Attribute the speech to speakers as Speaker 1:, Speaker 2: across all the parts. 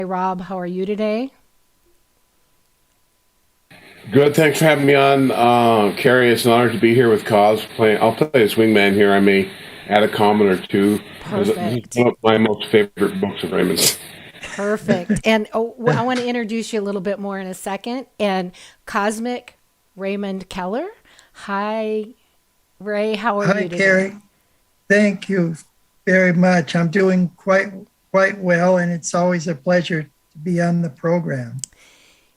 Speaker 1: Rob, how are you today?
Speaker 2: Good. Thanks for having me on, Cary. It's an honor to be here with Cause. I'll play a swingman here. I may add a comment or two. This is
Speaker 1: Perfect.
Speaker 2: one of my most favorite books of Raymond's.
Speaker 1: Perfect. And I want to introduce you a little bit more in a second. And Cosmic Raymond Keller. Hi, Ray. How are
Speaker 3: Hi,
Speaker 1: you today?
Speaker 3: Cary. Thank you very much. I'm doing quite well, and it's always a pleasure to be on the program.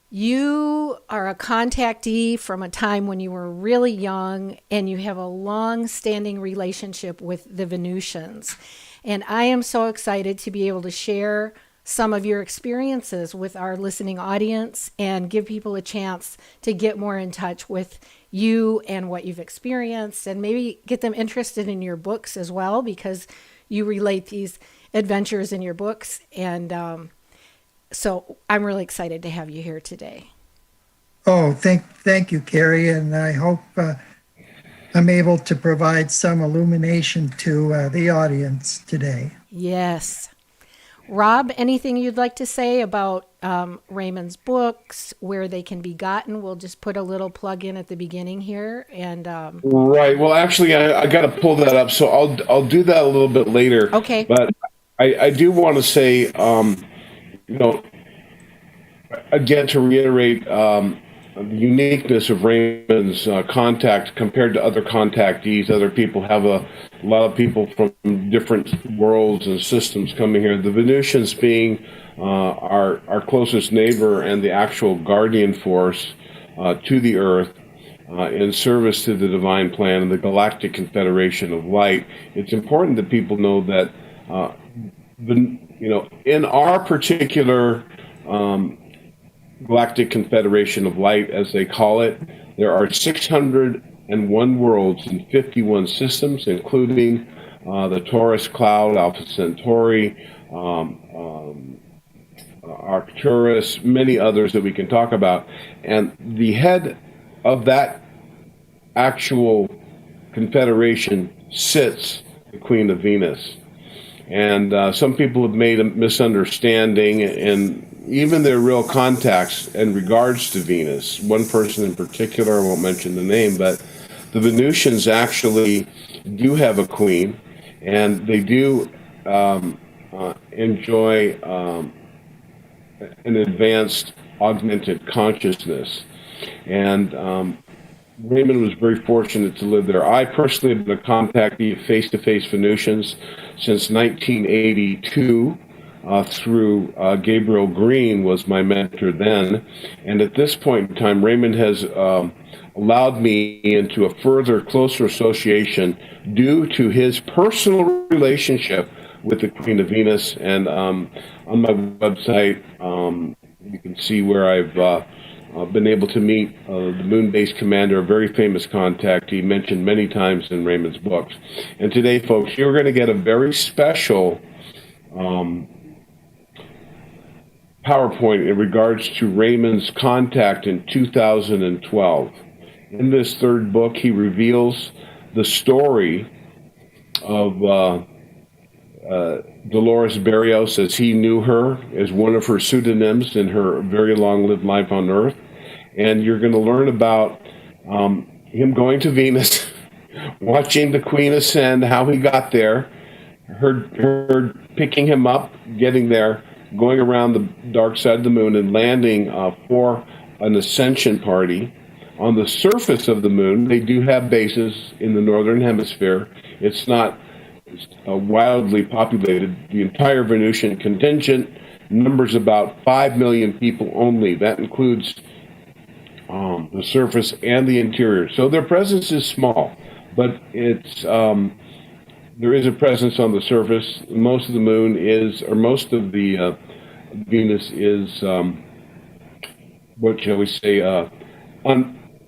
Speaker 1: You are a contactee from a time when you were really young, and you have a long standing relationship with the Venusians. And I am so excited to be able to share some of your experiences with our listening audience and give people a chance to get more in touch with you and what you've experienced, and maybe get them interested in your books as well, because you relate these adventures in your books. And so I'm really excited to have you here today.
Speaker 3: Oh, thank you, Cary, and I hope I'm able to provide some illumination to the audience today.
Speaker 1: Yes. Rob, anything you'd like to say about Raymond's books, where they can be gotten? We'll just put a little plug in at the beginning here. And
Speaker 2: Right. Well, actually, I got to pull that up, so I'll do that a little bit later.
Speaker 1: okay.
Speaker 2: But I do want to say, you know, again, to reiterate, the uniqueness of Raymond's contact compared to other contactees. Other people have a lot of people from different worlds and systems coming here. The Venusians being our closest neighbor and the actual guardian force to the Earth in service to the divine plan and the Galactic Confederation of Light. It's important that people know that in our particular Galactic Confederation of Light, as they call it, there are 601 worlds and 51 systems, including the Taurus Cloud, Alpha Centauri, Arcturus, many others that we can talk about. And the head of that actual confederation sits the Queen of Venus. And some people have made a misunderstanding, and even their real contacts in regards to Venus. One person in particular, I won't mention the name, but the Venusians actually do have a queen, and they do enjoy an advanced augmented consciousness. And Raymond was very fortunate to live there. I personally have been a contactee of face-to-face Venusians since 1982. Through Gabriel Green was my mentor then. And at this point in time, Raymond has allowed me into a further closer association due to his personal relationship with the Queen of Venus. And on my website, you can see where I've been able to meet the Moon Base Commander, a very famous contactee, mentioned many times in Raymond's books. And today, folks, you're going to get a very special PowerPoint in regards to Raymond's contact in 2012. In this third book, he reveals the story of Dolores Barrios, as he knew her, as one of her pseudonyms in her very long-lived life on Earth. And you're going to learn about him going to Venus, watching the Queen ascend, how he got there, her picking him up, getting there, going around the dark side of the moon and landing for an ascension party. On the surface of the moon, they do have bases in the northern hemisphere. It's not wildly populated. The entire Venusian contingent numbers about 5 million people only. That includes the surface and the interior. So their presence is small, but it's there is a presence on the surface. Most of the moon is, or most of the Venus is, what shall we say,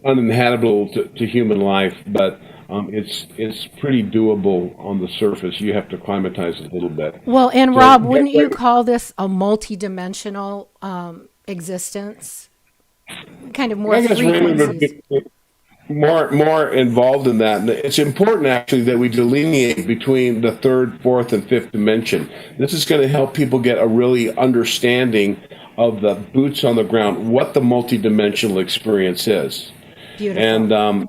Speaker 2: uninhabitable to human life, but it's pretty doable on the surface. You have to acclimatize a little bit.
Speaker 1: Well, and
Speaker 2: So,
Speaker 1: Rob, wouldn't you call this a multidimensional existence? Kind of more
Speaker 2: I guess Raymond
Speaker 1: frequencies.
Speaker 2: more involved in that. And it's important, actually, that we delineate between the third, fourth, and fifth dimension. This is going to help people get a really understanding of the boots on the ground, what the multidimensional experience is.
Speaker 1: Beautiful.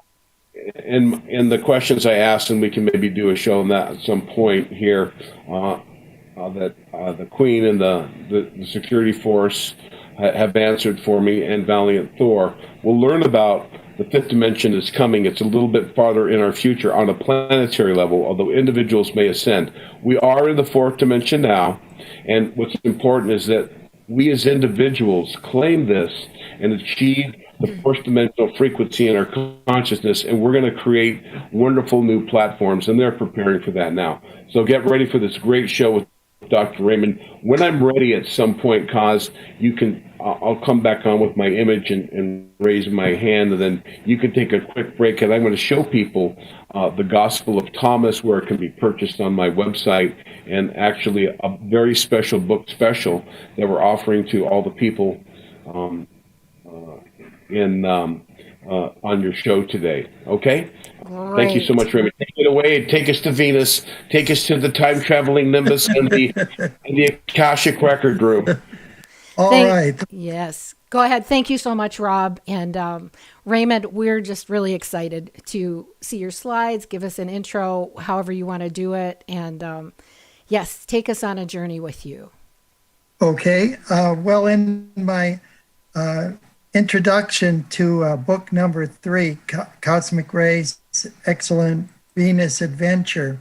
Speaker 2: And in the questions I asked, and we can maybe do a show on that at some point here, that the Queen and the security force have answered for me, and Valiant Thor. We'll learn about the fifth dimension is coming. It's a little bit farther in our future on a planetary level, although individuals may ascend. We are in the fourth dimension now, and what's important is that we as individuals claim this and achieve the fourth dimensional frequency in our consciousness, and we're going to create wonderful new platforms, and they're preparing for that now. So get ready for this great show with Dr. Raymond. When I'm ready at some point, Kaz, you can, I'll come back on with my image and raise my hand, and then you can take a quick break, and I'm going to show people the Gospel of Thomas, where it can be purchased on my website, and actually a very special book special that we're offering to all the people on your show today. Okay?
Speaker 1: Great.
Speaker 2: Thank you so much, Raymond. Take it away and take us to Venus. Take us to the time-traveling Nimbus and the Akashic record room.
Speaker 3: All right.
Speaker 1: Yes. Go ahead. Thank you so much, Rob. And Raymond, we're just really excited to see your slides. Give us an intro, however you want to do it. And yes, take us on a journey with you.
Speaker 3: Okay. Well, in my introduction to book number 3, Cosmic Rays, Excellent Venus Adventure,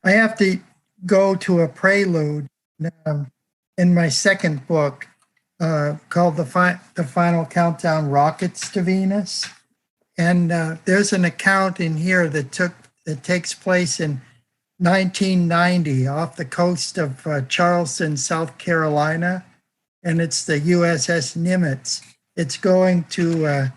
Speaker 3: I have to go to a prelude in my second book called The Final Countdown, Rockets to Venus. And there's an account in here that takes place in 1990 off the coast of Charleston, South Carolina. And it's the USS Nimitz. It's going to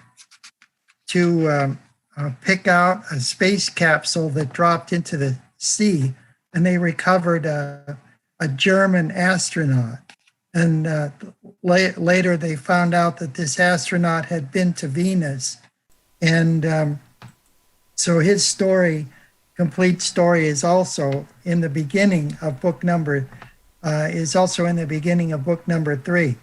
Speaker 3: pick out a space capsule that dropped into the sea, and they recovered a German astronaut. And later they found out that this astronaut had been to Venus. And so his story, complete story, is also in the beginning of book number 3.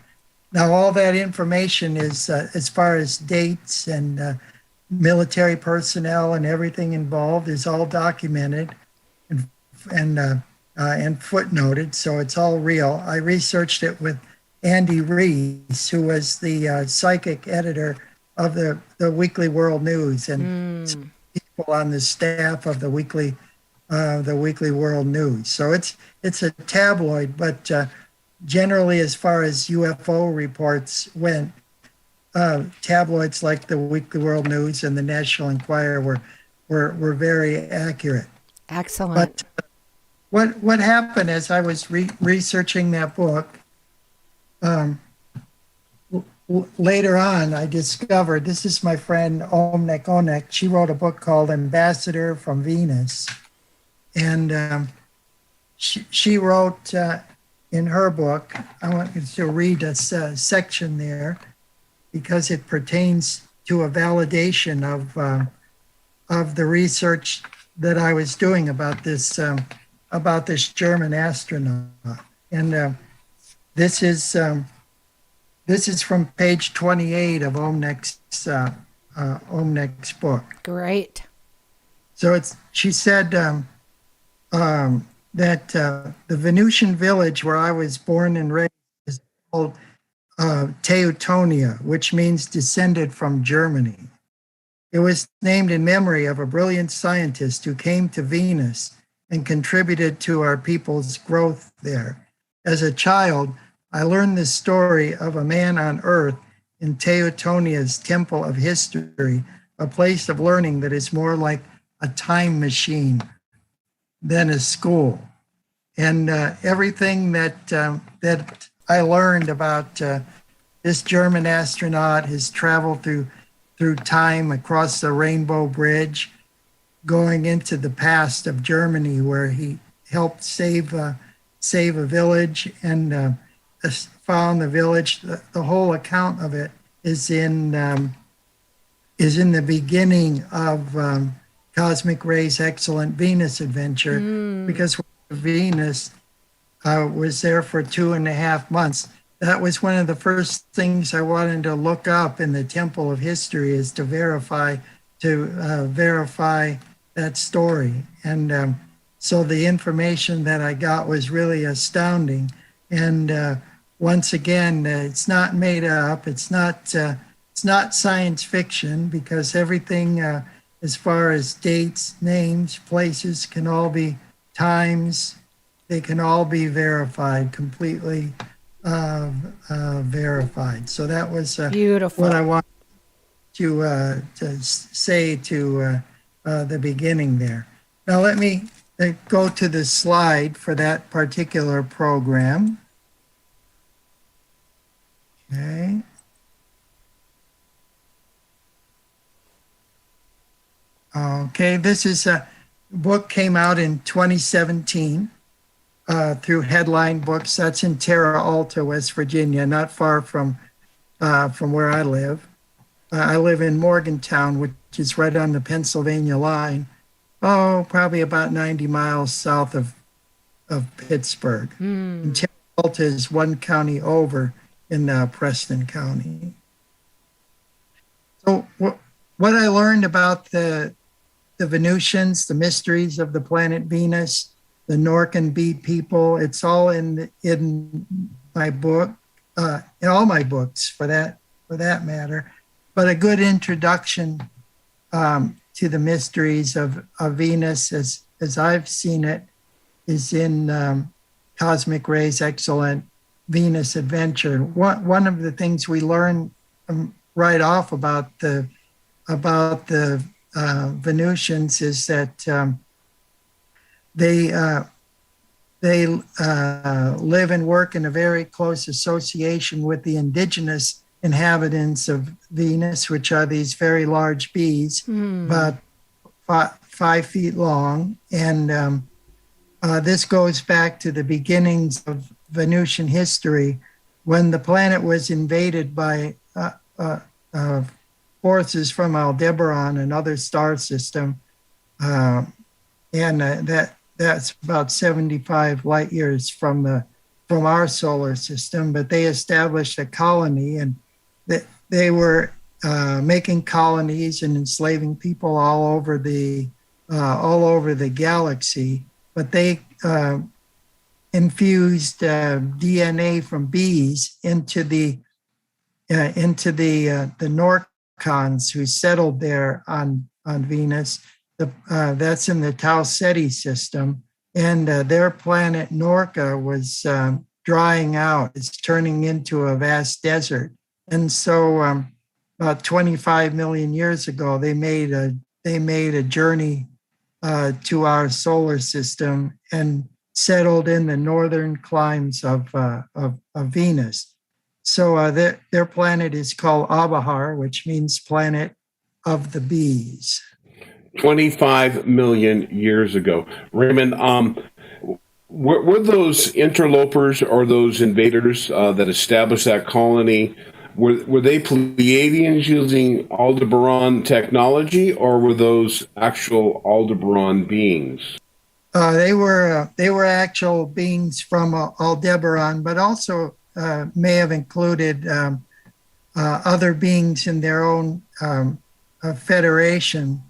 Speaker 3: Now, all that information is, as far as dates and military personnel and everything involved, is all documented and footnoted, so it's all real. I researched it with Andy Rees, who was the psychic editor of the Weekly World News, and some people on the staff of the Weekly World News. So it's a tabloid, but generally, as far as UFO reports went, tabloids like the Weekly World News and the National Enquirer were very accurate.
Speaker 1: Excellent.
Speaker 3: But what happened as I was researching that book, later on, I discovered, this is my friend Onec. She wrote a book called Ambassador from Venus. And she wrote in her book, I want you to read a section there because it pertains to a validation of the research that I was doing about this German astronaut. And this is from page 28 of Omnec's book.
Speaker 1: Great.
Speaker 3: So she said that the Venusian village where I was born and raised is called Teutonia, which means descended from Germany. It was named in memory of a brilliant scientist who came to Venus and contributed to our people's growth there. As a child, I learned the story of a man on Earth in Teutonia's Temple of History, a place of learning that is more like a time machine than a school. And everything that I learned about this German astronaut, his travel through time across the Rainbow Bridge, going into the past of Germany, where he helped save a village and found the village. The whole account of it is in is in the beginning of Cosmic Ray's Excellent Venus Adventure, because Venus was there for 2.5 months. That was one of the first things I wanted to look up in the Temple of History, is to verify that story. And so the information that I got was really astounding. And once again, it's not made up. It's not science fiction, because everything, as far as dates, names, places, can all be times. They can all be verified, completely verified. So that was
Speaker 1: Beautiful.
Speaker 3: what I wanted to say to the beginning there. Now let me go to the slide for that particular program. Okay. Okay, this is a book, came out in 2017 through Headline Books. That's in Terra Alta, West Virginia, not far from where I live. I live in Morgantown, which is right on the Pennsylvania line. Oh, probably about 90 miles south of Pittsburgh. And Terra Alta is one county over in Preston County. So what I learned about the Venusians, the mysteries of the planet Venus, the Norcan bee people, it's all in my book, in all my books for that matter. But a good introduction to the mysteries of Venus, as I've seen it, is in Cosmic Ray's Excellent Venus Adventure. One of the things we learn right off about the Venusians is that they live and work in a very close association with the indigenous inhabitants of Venus, which are these very large bees, about 5 feet long. And this goes back to the beginnings of Venusian history, when the planet was invaded by forces from Aldebaran, another star system, and that's about 75 light years from our solar system. But they established a colony, and they were making colonies and enslaving people all over the galaxy. But they infused DNA from bees into the Norcons who settled there on Venus. That's in the Tau Ceti system, and their planet Norca was drying out. It's turning into a vast desert. And so about 25 million years ago, they made a journey to our solar system and settled in the northern climes of Venus. So their planet is called Abahar, which means planet of the bees.
Speaker 2: 25 million years ago. Raymond, were those interlopers or those invaders that established that colony, were they Pleiadians using Aldebaran technology, or were those actual Aldebaran beings?
Speaker 3: They were actual beings from Aldebaran, but also may have included other beings in their own federation,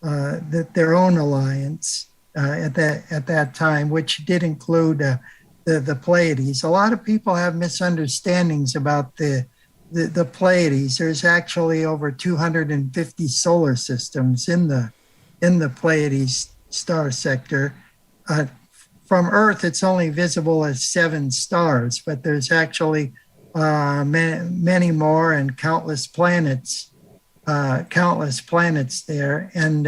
Speaker 3: their own alliance at that time, which did include the Pleiades. A lot of people have misunderstandings about the Pleiades. There's actually over 250 solar systems in the Pleiades star sector. From Earth, it's only visible as 7 stars, but there's actually many more, and countless planets there. And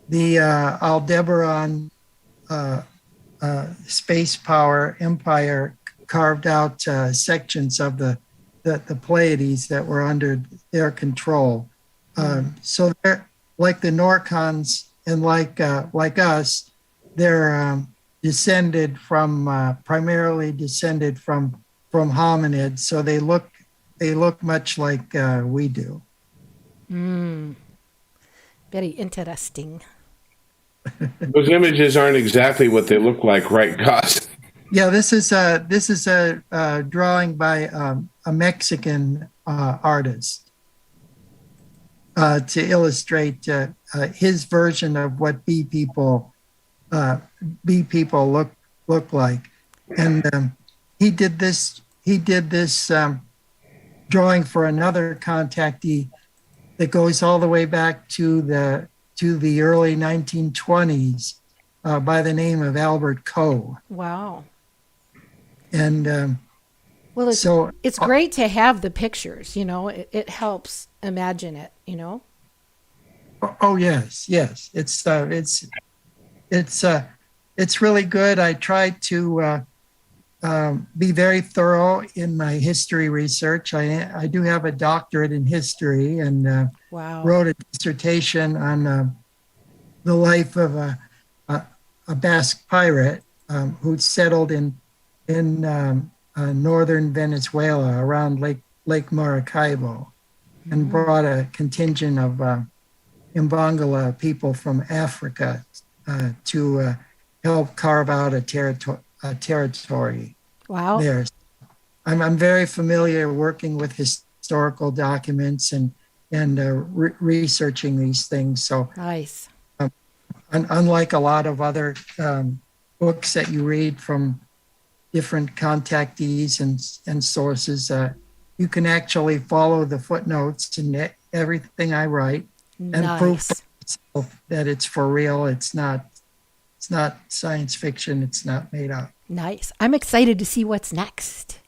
Speaker 3: the Aldebaran space power empire carved out sections of the Pleiades that were under their control. So they're like the Norcons, and like us, they're primarily descended from hominids. So they look much like we do.
Speaker 1: Very interesting.
Speaker 2: Those images aren't exactly what they look like, right, Gus?
Speaker 3: Yeah, this is a drawing by a Mexican artist to illustrate his version of what bee people look like, and he did this drawing for another contactee that goes all the way back to the early 1920s by the name of Albert Coe.
Speaker 1: Wow.
Speaker 3: And
Speaker 1: Well,
Speaker 3: so
Speaker 1: it's great to have the pictures, it helps imagine it,
Speaker 3: oh yes, it's really good. I tried to be very thorough in my history research. I do have a doctorate in history and
Speaker 1: Wow.
Speaker 3: wrote a dissertation on the life of a Basque pirate who settled in northern Venezuela around Lake Maracaibo, and brought a contingent of Mbangala people from Africa to help carve out a territory
Speaker 1: Wow.
Speaker 3: there. I'm very familiar working with historical documents and researching these things. So
Speaker 1: Nice.
Speaker 3: unlike a lot of other books that you read from different contactees and sources, you can actually follow the footnotes in everything I write and prove
Speaker 1: Nice.
Speaker 3: that it's for real. It's not science fiction. It's not made up.
Speaker 1: Nice. I'm excited to see what's next.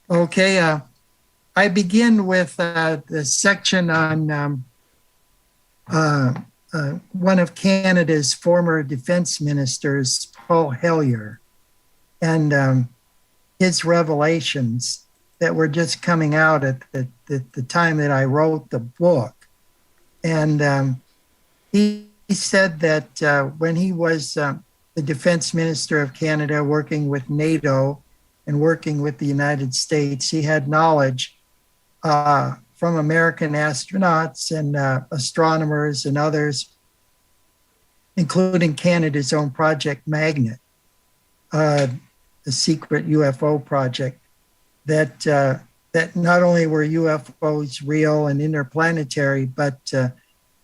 Speaker 3: Okay. I begin with the section on one of Canada's former defense ministers, Paul Hellyer, and his revelations that were just coming out at the time that I wrote the book. And he said that when he was the defense minister of Canada, working with NATO and working with the United States, he had knowledge from American astronauts and astronomers and others, including Canada's own Project Magnet, the secret UFO project, that not only were UFOs real and interplanetary, but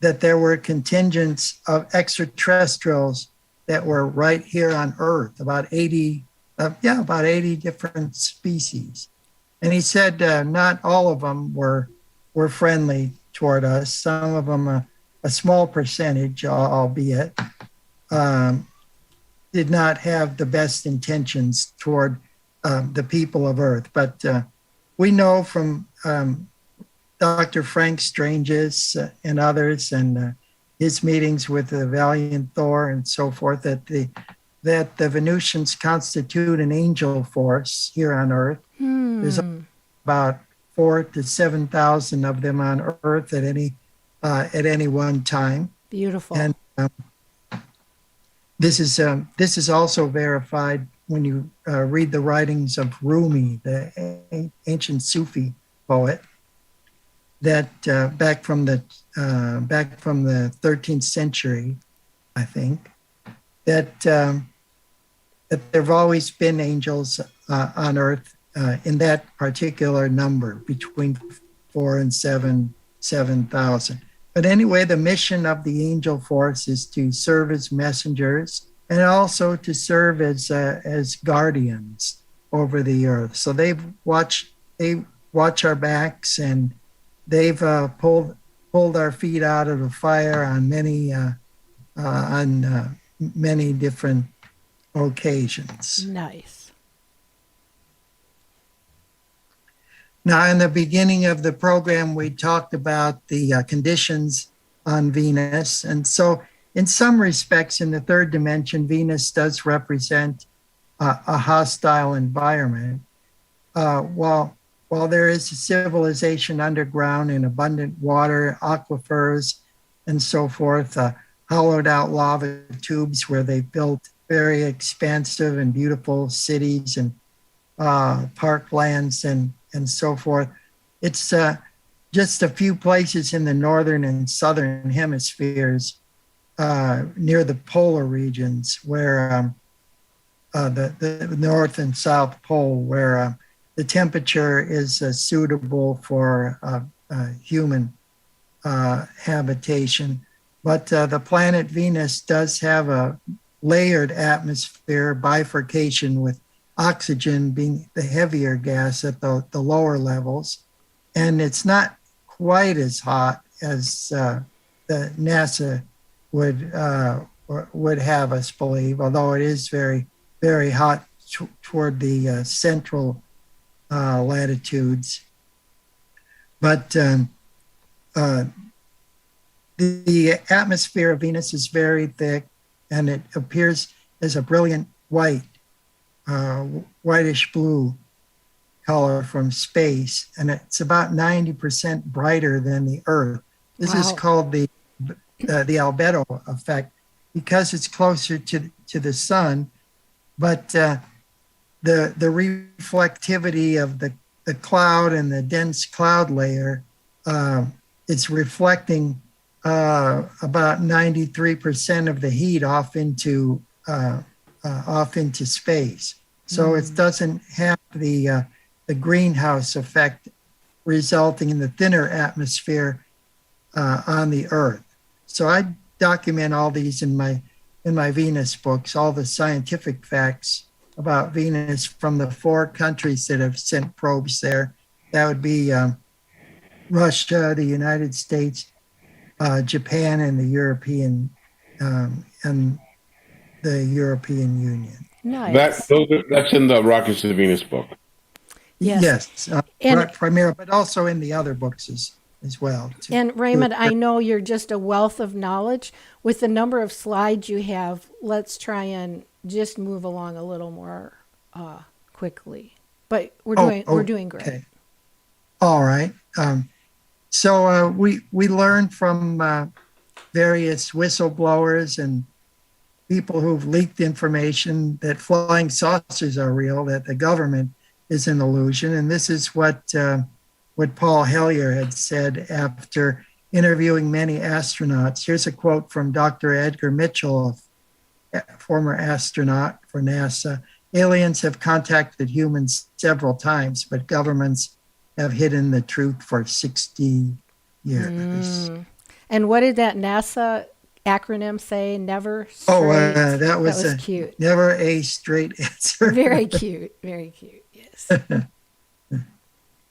Speaker 3: that there were contingents of extraterrestrials that were right here on Earth, about 80 different species. And he said not all of them were friendly toward us. Some of them, a small percentage, albeit, did not have the best intentions toward the people of Earth. But we know from Dr. Frank Strange's and others, and his meetings with the valiant Thor and so forth, that the Venusians constitute an angel force here on Earth. There's about 4,000 to 7,000 of them on Earth at any one time.
Speaker 1: Beautiful.
Speaker 3: And this is also verified when you read the writings of Rumi, the ancient Sufi poet, that back from the 13th century, I think, that there have always been angels on Earth in that particular number, between 4,000 and 7,000. But anyway, the mission of the angel force is to serve as messengers and also to serve as guardians over the Earth. So they watch our backs, and they've pulled our feet out of the fire on many different occasions.
Speaker 1: Nice.
Speaker 3: Now, in the beginning of the program, we talked about the conditions on Venus. And so in some respects, in the third dimension, Venus does represent a hostile environment. While there is a civilization underground in abundant water, aquifers, and so forth, hollowed out lava tubes where they built very expansive and beautiful cities and parklands and so forth. It's just a few places in the northern and southern hemispheres near the polar regions where the North and South Pole, where the temperature is suitable for human habitation. But the planet Venus does have a layered atmosphere, bifurcation, with oxygen being the heavier gas at the lower levels. And it's not quite as hot as the NASA would have us believe, although it is very, very hot toward the central latitudes. But the atmosphere of Venus is very thick, and it appears as a brilliant white, whitish blue color from space, and it's about 90% brighter than the Earth. This is called the albedo effect because it's closer to the sun, but the reflectivity of the cloud and the dense cloud layer, it's reflecting about 93% of the heat off into space. So it doesn't have the greenhouse effect resulting in the thinner atmosphere on the Earth. So I document all these in my Venus books, all the scientific facts about Venus from the 4 countries that have sent probes there. That would be Russia, the United States, Japan, and the European Union.
Speaker 1: Nice.
Speaker 2: That's in the Rockets to Venus book.
Speaker 1: Yes.
Speaker 3: Primarily, but also in the other books as well.
Speaker 1: And Raymond, I know you're just a wealth of knowledge. With the number of slides you have, let's try and just move along a little more quickly. But we're doing great.
Speaker 3: Okay. All right. So we learned from various whistleblowers and people who've leaked information that flying saucers are real, that the government is an illusion. And this is what Paul Hellyer had said after interviewing many astronauts. Here's a quote from Dr. Edgar Mitchell, a former astronaut for NASA. Aliens have contacted humans several times, but governments have hidden the truth for 60 years.
Speaker 1: And what did that NASA acronym say? Never straight?
Speaker 3: That was
Speaker 1: cute.
Speaker 3: Never a straight answer.
Speaker 1: Very cute. Very cute. Yes.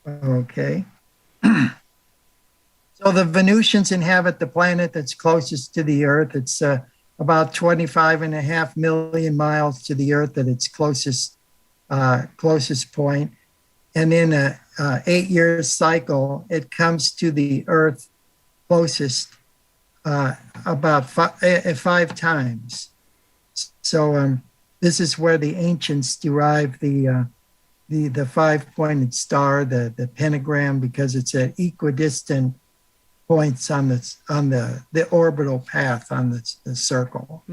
Speaker 3: Okay. So the Venusians inhabit the planet that's closest to the Earth. It's about 25.5 million miles to the Earth at its closest point. And in a 8-year cycle, it comes to the Earth closest about 5 times. So this is where the ancients derived the 5-pointed star, the pentagram, because it's at equidistant points on the orbital path on the circle.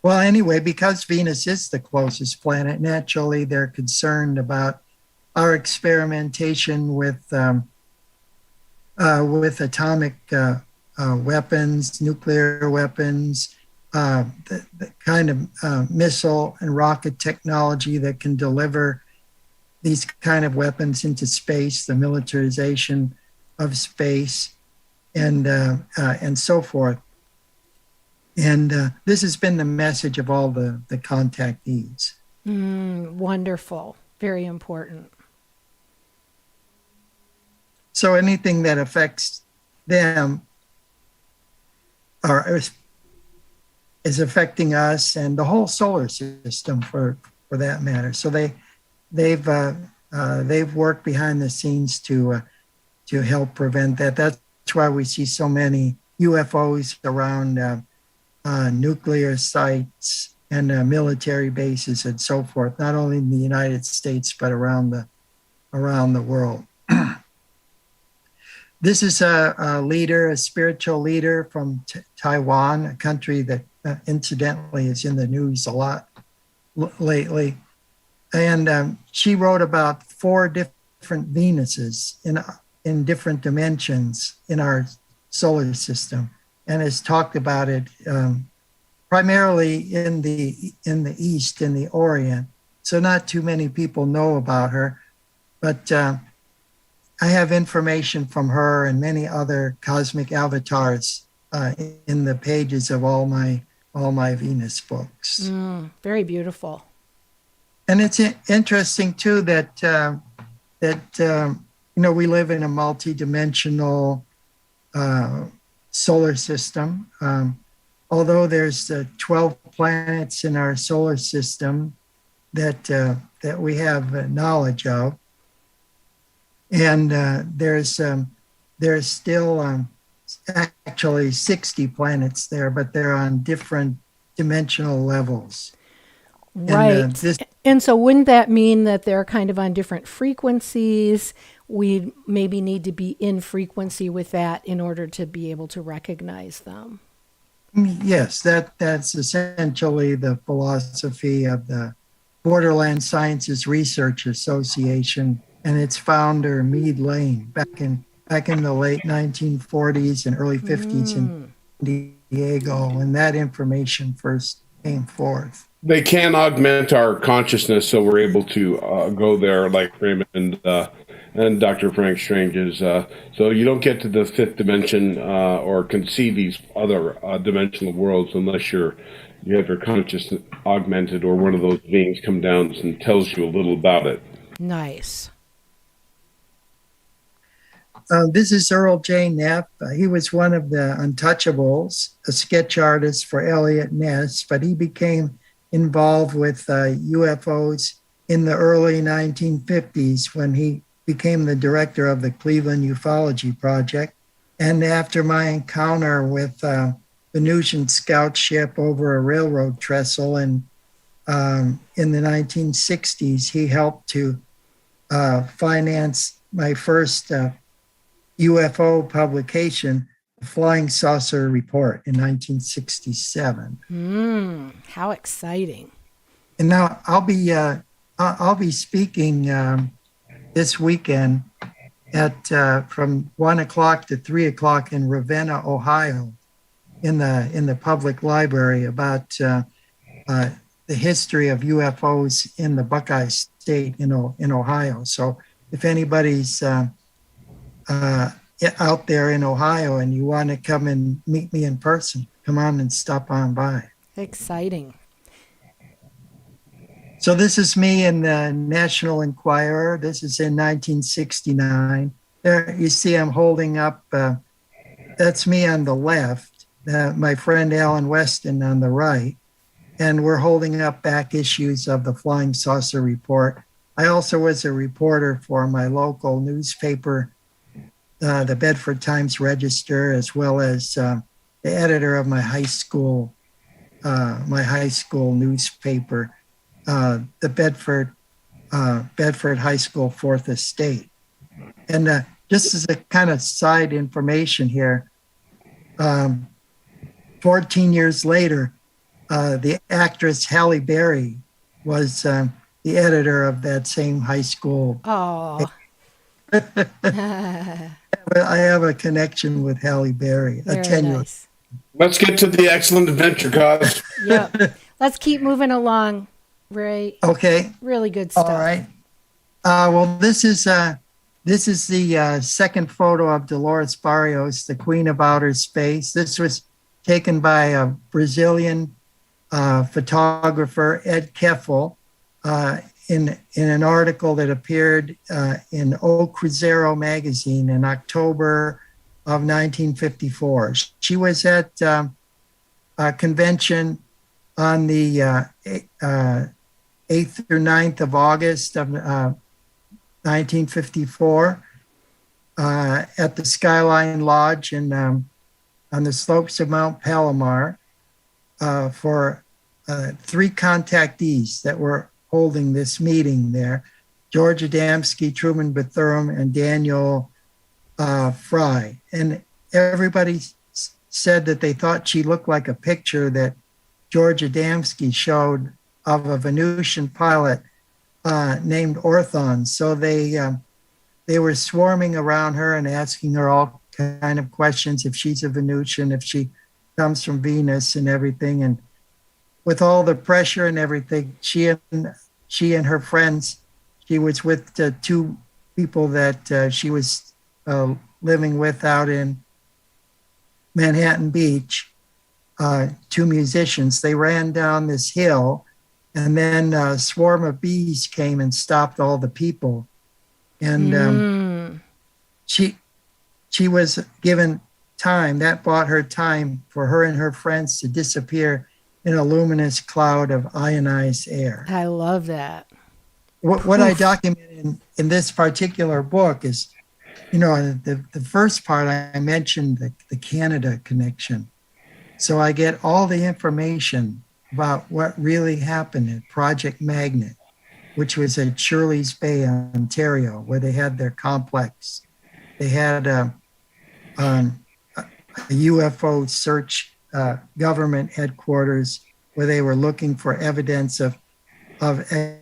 Speaker 3: Well, anyway, because Venus is the closest planet, naturally they're concerned about our experimentation with atomic weapons, nuclear weapons, the kind of missile and rocket technology that can deliver these kind of weapons into space, the militarization of space, and so forth. And this has been the message of all the contactees.
Speaker 1: Wonderful. Very important.
Speaker 3: So anything that affects them is affecting us and the whole solar system for that matter. So they've worked behind the scenes to help prevent that. That's why we see so many UFOs around nuclear sites and military bases and so forth, not only in the United States but around the world. This is a leader, a spiritual leader from Taiwan, a country that incidentally is in the news a lot lately. And she wrote about 4 different Venuses in different dimensions in our solar system, and has talked about it primarily in the East, in the Orient. So not too many people know about her, but I have information from her and many other cosmic avatars in the pages of all my Venus books.
Speaker 1: Very beautiful.
Speaker 3: And it's interesting too that we live in a multidimensional solar system. Although there's 12 planets in our solar system that we have knowledge of, and there's still actually 60 planets there, but they're on different dimensional levels.
Speaker 1: Right. And so wouldn't that mean that they're kind of on different frequencies? We maybe need to be in frequency with that in order to be able to recognize them.
Speaker 3: Yes, that's essentially the philosophy of the Borderland Sciences Research Association and its founder, Meade Lane, back in the late 1940s and early 50s in Diego, when that information first came forth.
Speaker 2: They can augment our consciousness, so we're able to go there, like Raymond and Dr. Frank Strange is. So you don't get to the fifth dimension or can see these other dimensional worlds unless you have your consciousness augmented, or one of those beings come down and tells you a little about it.
Speaker 1: Nice.
Speaker 3: This is Earl J. Neff. He was one of the Untouchables, a sketch artist for Elliot Ness, but he became involved with UFOs in the early 1950s when he became the director of the Cleveland Ufology Project. And after my encounter with Venusian scout ship over a railroad trestle in the 1960s, he helped to finance my first UFO publication, Flying Saucer Report, in 1967.
Speaker 1: How exciting!
Speaker 3: And now I'll be speaking this weekend at from 1 o'clock to 3 o'clock in Ravenna, Ohio, in the public library about the history of UFOs in the Buckeye State in Ohio. So if anybody's out there in Ohio and you want to come and meet me in person, come on and stop on by.
Speaker 1: Exciting.
Speaker 3: So this is me in the National Enquirer. This is in 1969. There you see I'm holding up, that's me on the left, my friend Alan Weston on the right, and we're holding up back issues of the Flying Saucer Report. I also was a reporter for my local newspaper, the Bedford Times Register, as well as the editor of my high school newspaper, the Bedford High School Fourth Estate. And just as a kind of side information here, 14 years later, the actress Halle Berry was the editor of that same high school.
Speaker 1: Oh.
Speaker 3: I have a connection with Halle Berry, a tenuous.
Speaker 1: Nice.
Speaker 2: Let's get to the excellent adventure, cause.
Speaker 1: Yep. Let's keep moving along, Ray.
Speaker 3: Okay.
Speaker 1: Really good stuff.
Speaker 3: All right. Well, this is the second photo of Dolores Barrios, the Queen of Outer Space. This was taken by a Brazilian photographer, Ed Keffel, in an article that appeared in O Cruzeiro magazine in October of 1954. She was at a convention on the 8th through 9th of August of 1954 at the Skyline Lodge on the slopes of Mount Palomar for 3 contactees that were holding this meeting there: George Adamski, Truman Bethurham, and Daniel Fry. And everybody said that they thought she looked like a picture that George Adamski showed of a Venusian pilot named Orthon. So they they were swarming around her and asking her all kind of questions, if she's a Venusian, if she comes from Venus and everything. And with all the pressure and everything, she and her friends, she was with two people that she was living with out in Manhattan Beach, two musicians. They ran down this hill, and then a swarm of bees came and stopped all the people. And she was given time. That bought her time for her and her friends to disappear in a luminous cloud of ionized air.
Speaker 1: I love that.
Speaker 3: What I document in this particular book is, the first part I mentioned the Canada connection. So I get all the information about what really happened at Project Magnet, which was at Shirley's Bay, Ontario, where they had their complex. They had a UFO search government headquarters where they were looking for evidence of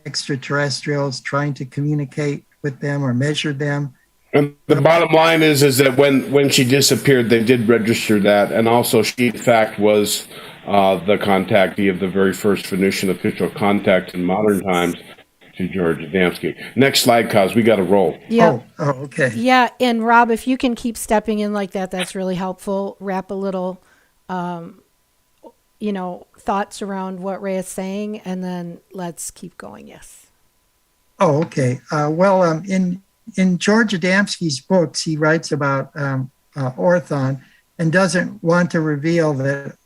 Speaker 3: extraterrestrials, trying to communicate with them or measure them.
Speaker 2: And the bottom line is that when she disappeared, they did register that, and also she, in fact, was the contactee of the very first Venusian official contact in modern times to George Adamski. Next slide, cause we got to roll.
Speaker 1: Yeah.
Speaker 3: Oh, okay.
Speaker 1: Yeah, and Rob, if you can keep stepping in like that, that's really helpful. Wrap a little, thoughts around what Ray is saying, and then let's keep going. Yes.
Speaker 3: Oh, okay. In George Adamski's books, he writes about Orthon and doesn't want to reveal that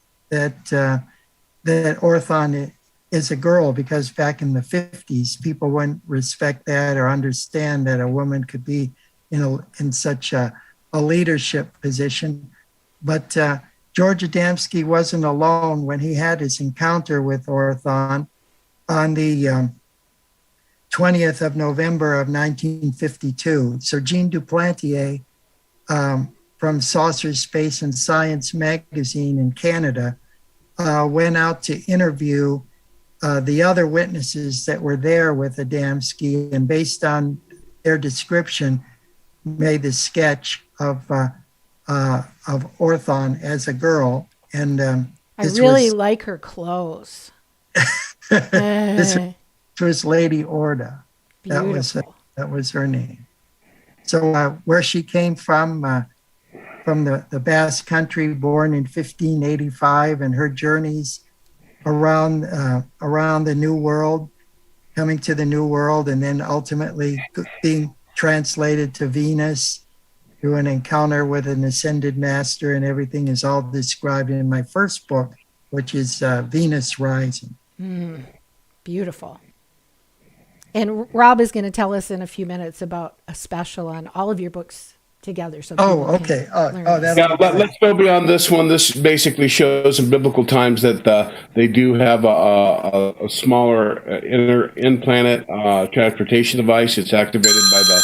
Speaker 3: Orthon is a girl, because back in the 50s, people wouldn't respect that or understand that a woman could be in such a leadership position. But George Adamski wasn't alone when he had his encounter with Orthon on the 20th of November of 1952. So Jean Duplantier from Saucer, Space and Science magazine in Canada went out to interview the other witnesses that were there with Adamski, and based on their description, made the sketch of Orthon as a girl. And
Speaker 1: I really like her clothes.
Speaker 3: This was Lady Orda.
Speaker 1: Beautiful.
Speaker 3: That was her name. So where she came from the Basque Country, born in 1585, and her journeys around the New World, coming to the New World, and then ultimately being translated to Venus through an encounter with an ascended master, and everything is all described in my first book, which is Venus Rising.
Speaker 1: Beautiful. And Rob is going to tell us in a few minutes about a special on all of your books together. So
Speaker 3: okay.
Speaker 2: Let's go beyond this one. This basically shows in biblical times that they do have a smaller in-planet transportation device. It's activated by the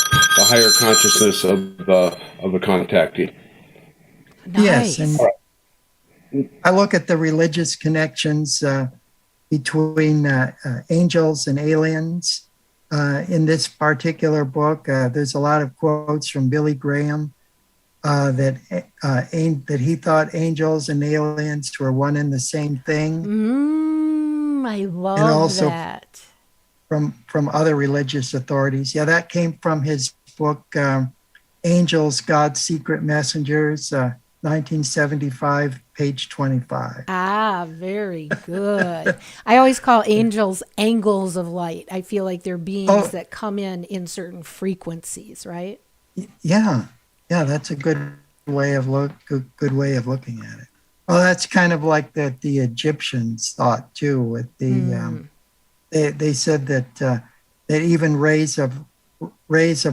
Speaker 2: higher consciousness of the contactee.
Speaker 1: Nice.
Speaker 3: Yes, and I look at the religious connections between angels and aliens. In this particular book, there's a lot of quotes from Billy Graham that he thought angels and aliens were one and the same thing.
Speaker 1: I love
Speaker 3: and also
Speaker 1: that.
Speaker 3: From other religious authorities. Yeah, that came from his book, Angels, God's Secret Messengers, 1975, page 25.
Speaker 1: Ah, very good. I always call angels angles of light. I feel like they're beings that come in certain frequencies, right?
Speaker 3: Yeah, that's a good way of looking at it. Well, that's kind of like that the Egyptians thought too. With the they said that even rays of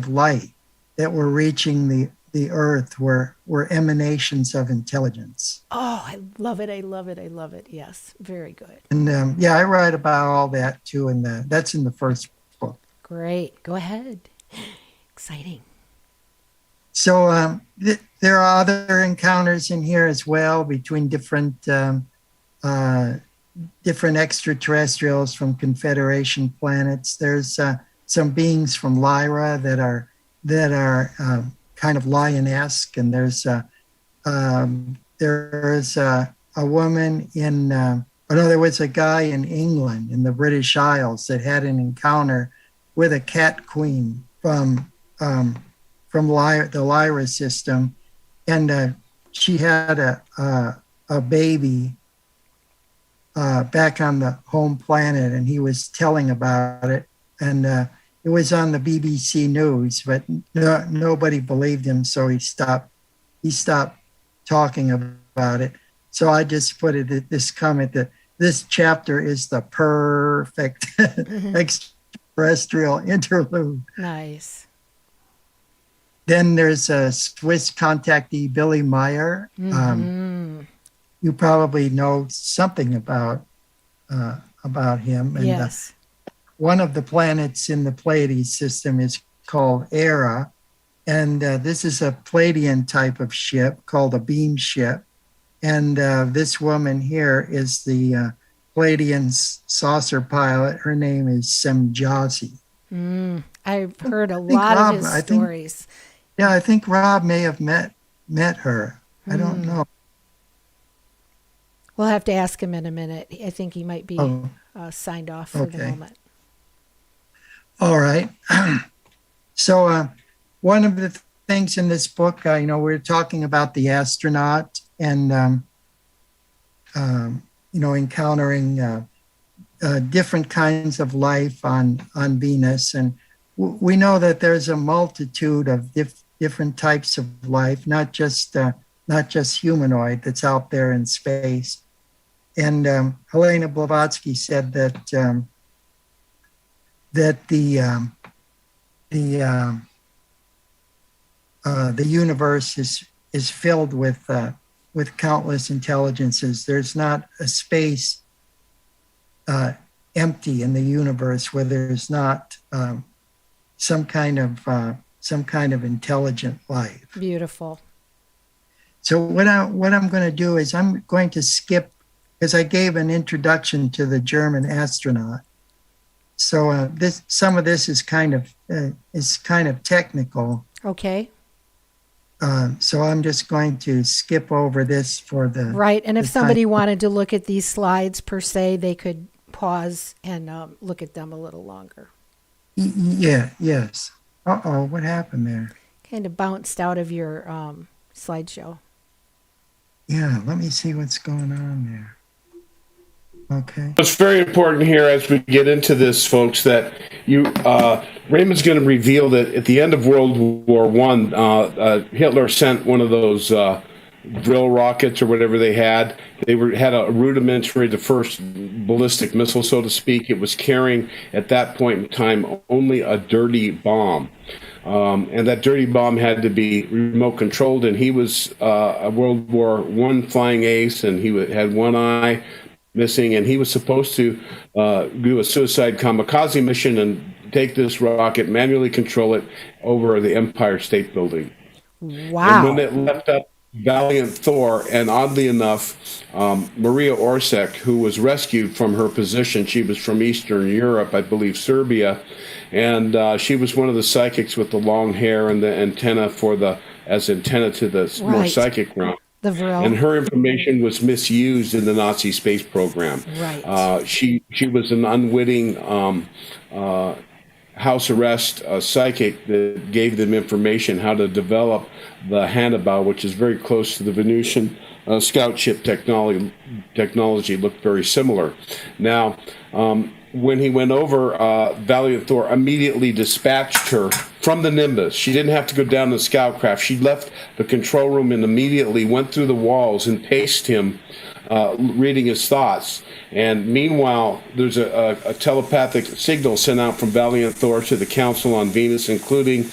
Speaker 3: light that were reaching the earth were emanations of intelligence.
Speaker 1: Oh, I love it. I love it. I love it. Yes. Very good.
Speaker 3: And I write about all that too. That's in the first book.
Speaker 1: Great. Go ahead. Exciting.
Speaker 3: So there are other encounters in here as well between different extraterrestrials from Confederation planets. There's some beings from Lyra that are that are kind of lionesque, and there's a woman in. There was a guy in England in the British Isles that had an encounter with a cat queen from the Lyra system, and she had a baby back on the home planet, and he was telling about it, and it was on the BBC News, but nobody believed him, so he stopped talking about it. So I just put this comment that this chapter is the perfect extraterrestrial interlude.
Speaker 1: Nice.
Speaker 3: Then there's a Swiss contactee, Billy Meyer. You probably know something about him. And,
Speaker 1: yes.
Speaker 3: One of the planets in the Pleiadian system is called Era, and this is a Pleiadian type of ship called a beam ship. And this woman here is the Pleiadian saucer pilot. Her name is Semjazi.
Speaker 1: I've heard a lot of his stories.
Speaker 3: I think Rob may have met her. I don't know.
Speaker 1: We'll have to ask him in a minute. I think he might be signed off for the moment.
Speaker 3: All right. So one of the things in this book, we're talking about the astronaut and, encountering different kinds of life on Venus. And we know that there's a multitude of different types of life, not just humanoid that's out there in space. And Helena Blavatsky said that the universe is filled with countless intelligences. There's not a space empty in the universe where there's not some kind of intelligent life.
Speaker 1: Beautiful.
Speaker 3: So what I'm going to do is I'm going to skip, because I gave an introduction to the German astronaut. So some of this is kind of technical.
Speaker 1: Okay.
Speaker 3: So I'm just going to skip over this for the
Speaker 1: right. And if somebody wanted to look at these slides per se, they could pause and look at them a little longer.
Speaker 3: Yeah. Yes. What happened there?
Speaker 1: Kind of bounced out of your slideshow.
Speaker 2: Yeah. Let me see what's going on there. Okay. It's very important here as we get into this, folks, that Raymond's going to reveal that at the end of World War I, Hitler sent one of those drill rockets or whatever they had. They had a rudimentary, the first ballistic missile, so to speak. It was carrying, at that point in time, only a dirty bomb. And that dirty bomb had to be remote controlled, and he was a World War I flying ace, and he had one eye missing, and he was supposed to do a suicide kamikaze mission and take this rocket, manually control it over the Empire State Building.
Speaker 1: Wow.
Speaker 2: And when it left up Valiant Thor, and oddly enough, Maria Orsek, who was rescued from her position, she was from Eastern Europe, I believe Serbia, and she was one of the psychics with the long hair and the antenna as antenna to the more psychic realm. And her information was misused in the Nazi space program.
Speaker 1: Right.
Speaker 2: She was an unwitting house arrest psychic that gave them information how to develop the Hannibal, which is very close to the Venusian scout ship technology, looked very similar. Now, when he went over, Valiant Thor immediately dispatched her from the Nimbus. She didn't have to go down the scout craft. She left the control room and immediately went through the walls and paced him, reading his thoughts. And meanwhile, there's a telepathic signal sent out from Valiant Thor to the Council on Venus, including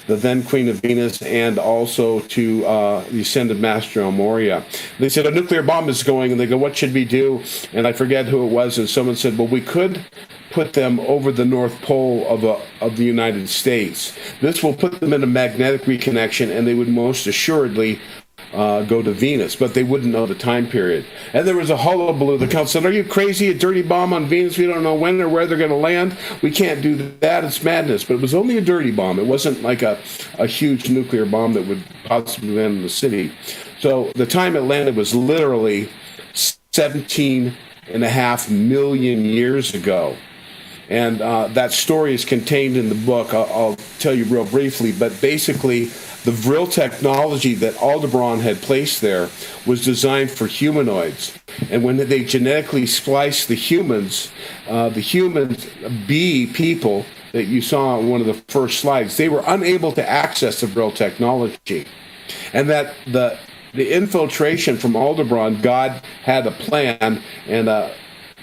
Speaker 2: the then Queen of Venus, and also to the Ascended Master Moria. They said a nuclear bomb is going, and they go, what should we do? And I forget who it was, and someone said, well, we could put them over the North Pole of the United States. This will put them in a magnetic reconnection, and they would most assuredly go to Venus, but they wouldn't know the time period. And there was a hullabaloo. The council said, "Are you crazy? A dirty bomb on Venus? We don't know when or where they're going to land. We can't do that. It's madness." But it was only a dirty bomb. It wasn't like a huge nuclear bomb that would possibly land in the city. So the time it landed was literally 17.5 million years ago. And that story is contained in the book. I'll tell you real briefly, but basically the Vril technology that Aldebaran had placed there was designed for humanoids. And when they genetically spliced the human bee people that you saw on one of the first slides, they were unable to access the Vril technology. And that the infiltration from Aldebaran, God had a plan, and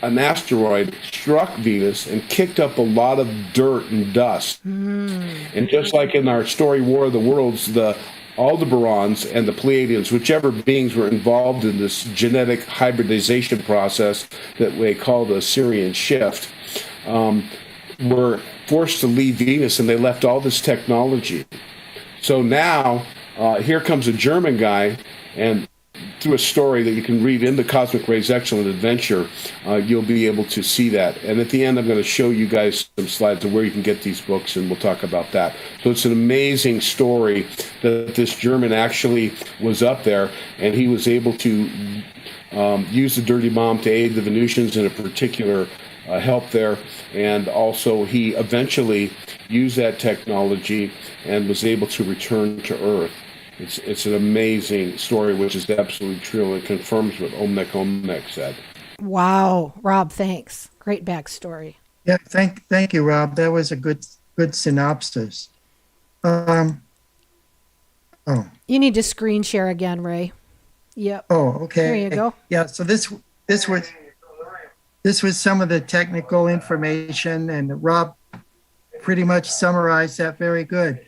Speaker 2: an asteroid struck Venus and kicked up a lot of dirt and dust. And just like in our story War of the Worlds, the Aldebarans and the Pleiadians, whichever beings were involved in this genetic hybridization process that they call the Syrian shift, were forced to leave Venus, and they left all this technology. So now, here comes a German guy, and through a story that you can read in the Cosmic Ray's Excellent Adventure, you'll be able to see that. And at the end, I'm going to show you guys some slides of where you can get these books, and we'll talk about that. So it's an amazing story that this German actually was up there, and he was able to use the dirty bomb to aid the Venusians in a particular help there. And also he eventually used that technology and was able to return to Earth. It's an amazing story, which is absolutely true, and confirms what Omnec said.
Speaker 1: Wow, Rob, thanks. Great backstory.
Speaker 3: Yeah, thank you, Rob. That was a good synopsis.
Speaker 1: You need to screen share again, Ray. Yep.
Speaker 3: Oh, okay.
Speaker 1: There you go.
Speaker 3: Yeah. So this was some of the technical information, and Rob pretty much summarized that very good.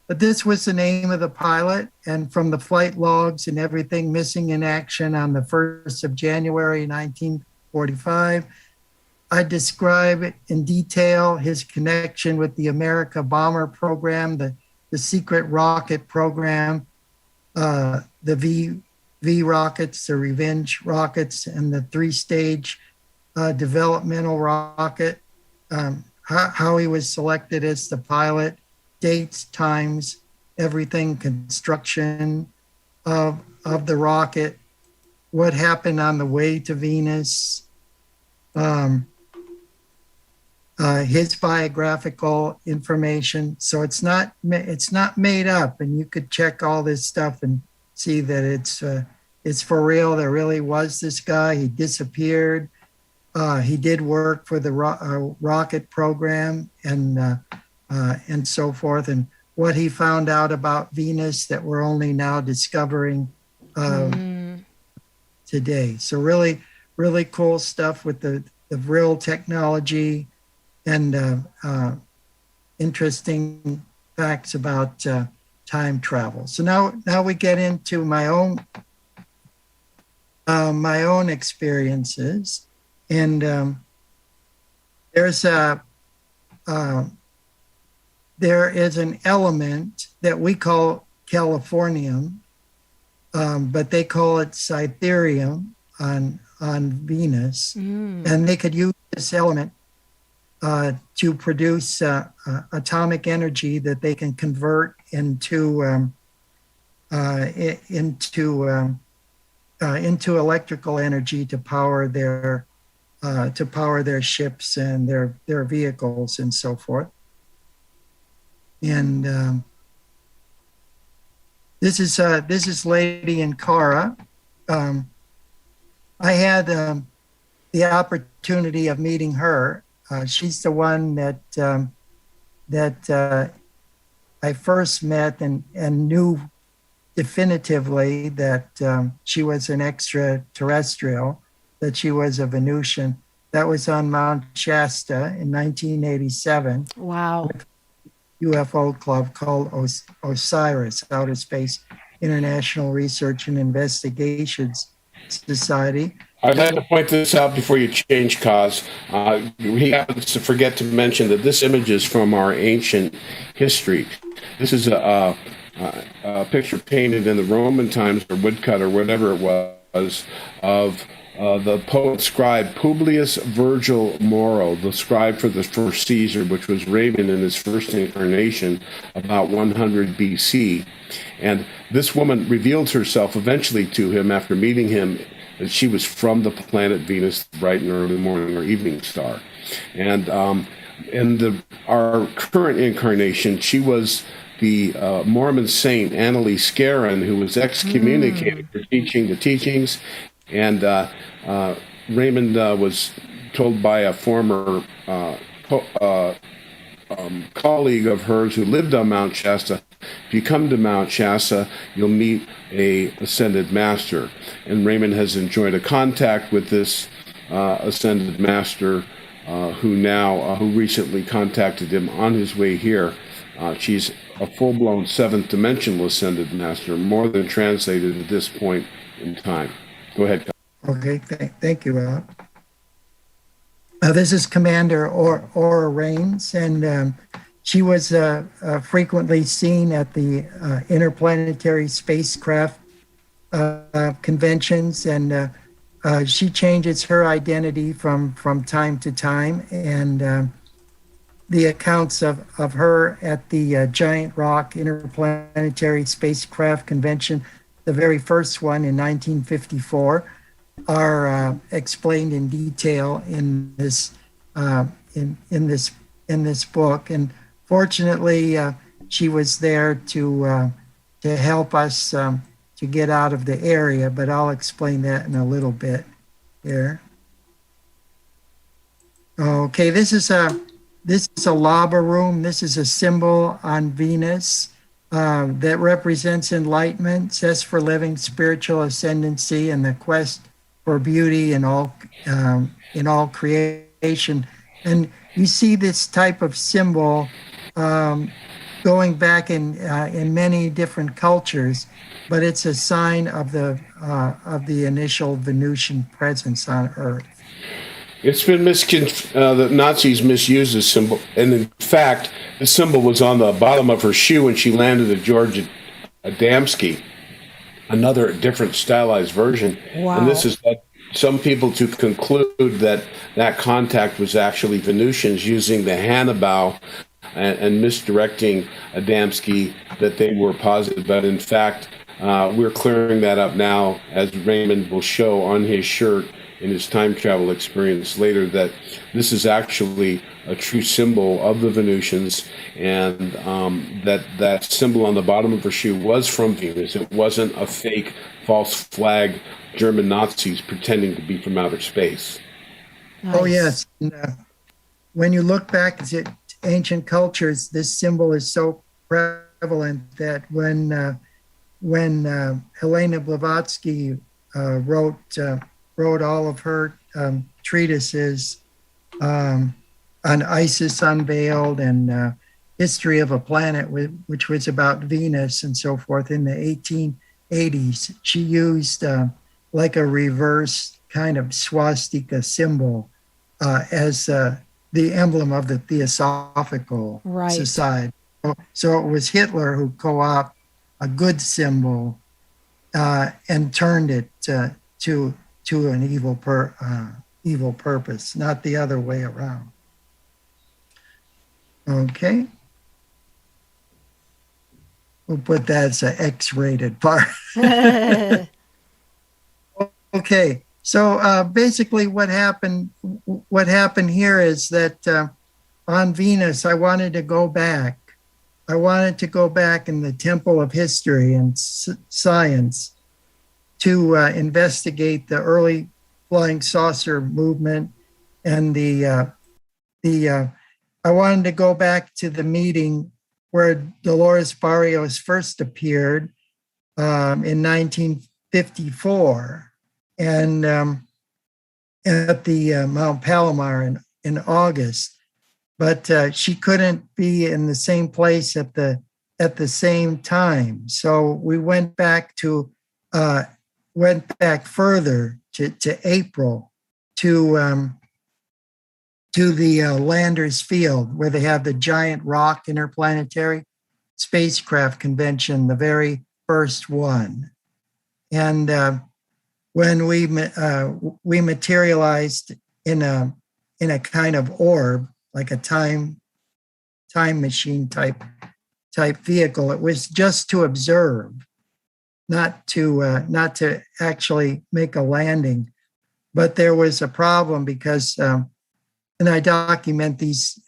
Speaker 3: But this was the name of the pilot, and from the flight logs and everything, missing in action on the 1st of January, 1945. I describe in detail his connection with the America bomber program, the secret rocket program, the V rockets, the Revenge rockets, and the 3-stage developmental rocket, how he was selected as the pilot, dates, times, everything, construction of the rocket, what happened on the way to Venus, his biographical information. So it's not made up, and you could check all this stuff and see that it's for real. There really was this guy. He disappeared. He did work for the rocket program and so forth, and what he found out about Venus that we're only now discovering today. So really, really cool stuff with the Vril technology, and interesting facts about time travel. So now we get into my own experiences, and there is an element that we call Californium, but they call it Cytherium on Venus, and they could use this element to produce atomic energy that they can convert into electrical energy to power their ships and their vehicles and so forth. And this is Lady Ankara. I had the opportunity of meeting her. She's the one that I first met and knew definitively that she was an extraterrestrial, that she was a Venusian. That was on Mount Shasta in 1987.
Speaker 1: Wow.
Speaker 3: UFO club called OSIRIS, Outer Space International Research and Investigations Society.
Speaker 2: I'd like to point this out before you change, Kaz. We have to forget to mention that this image is from our ancient history. This is a a picture painted in the Roman times or woodcut or whatever it was of the poet scribe Publius Virgil Moro, the scribe for the first Caesar, which was Raymond in his first incarnation about 100 BC. And this woman revealed herself eventually to him after meeting him that she was from the planet Venus, bright and early morning or evening star. And in our current incarnation, she was the Mormon saint Annalise Scarron, who was excommunicated for teaching the teachings. And Raymond was told by a former colleague of hers who lived on Mount Shasta, if you come to Mount Shasta, you'll meet a ascended master. And Raymond has enjoyed a contact with this ascended master who recently contacted him on his way here. She's a full-blown seventh dimensional ascended master, more than translated at this point in time. Go ahead.
Speaker 3: Okay, thank you, Rob. This is Commander Aura Rains, and she was frequently seen at the interplanetary spacecraft conventions, and she changes her identity from time to time. And the accounts of her at the Giant Rock Interplanetary Spacecraft Convention, the very first one in 1954, are explained in detail in this book. And fortunately, she was there to help us to get out of the area. But I'll explain that in a little bit here. Okay, this is a lava room. This is a symbol on Venus that represents enlightenment, zest for living, spiritual ascendancy, and the quest for beauty in all creation. And you see this type of symbol going back in many different cultures, but it's a sign of the initial Venusian presence on Earth.
Speaker 2: It's been the Nazis misused this symbol, and in fact, the symbol was on the bottom of her shoe when she landed at George Adamski, another different stylized version.
Speaker 1: Wow.
Speaker 2: And this has led some people to conclude that contact was actually Venusians using the Hannah bow and misdirecting Adamski, that they were positive. But in fact, we're clearing that up now, as Raymond will show on his shirt in his time travel experience later, that this is actually a true symbol of the Venusians, and that symbol on the bottom of her shoe was from Venus. It wasn't a fake false flag German Nazis pretending to be from outer space.
Speaker 1: Nice.
Speaker 3: Oh yes, and, when you look back at ancient cultures, this symbol is so prevalent that when Helena Blavatsky wrote all of her treatises on Isis Unveiled and History of a Planet, which was about Venus and so forth in the 1880s, she used like a reverse kind of swastika symbol as the emblem of the Theosophical Society. So it was Hitler who co-opted a good symbol and turned it to an evil purpose, not the other way around. Okay. We'll put that as an X-rated part. Okay. So basically what happened here is that on Venus, I wanted to go back. I wanted to go back in the temple of history and science to investigate the early flying saucer movement, and I wanted to go back to the meeting where Dolores Barrios first appeared in 1954, and at the Mount Palomar in August, but she couldn't be in the same place at the same time. So we went back further to April to the Landers Field, where they have the Giant Rock Interplanetary spacecraft convention, the very first one. And when we materialized in a kind of orb, like a time machine type vehicle, it was just to observe, not to actually make a landing. But there was a problem because, and I document these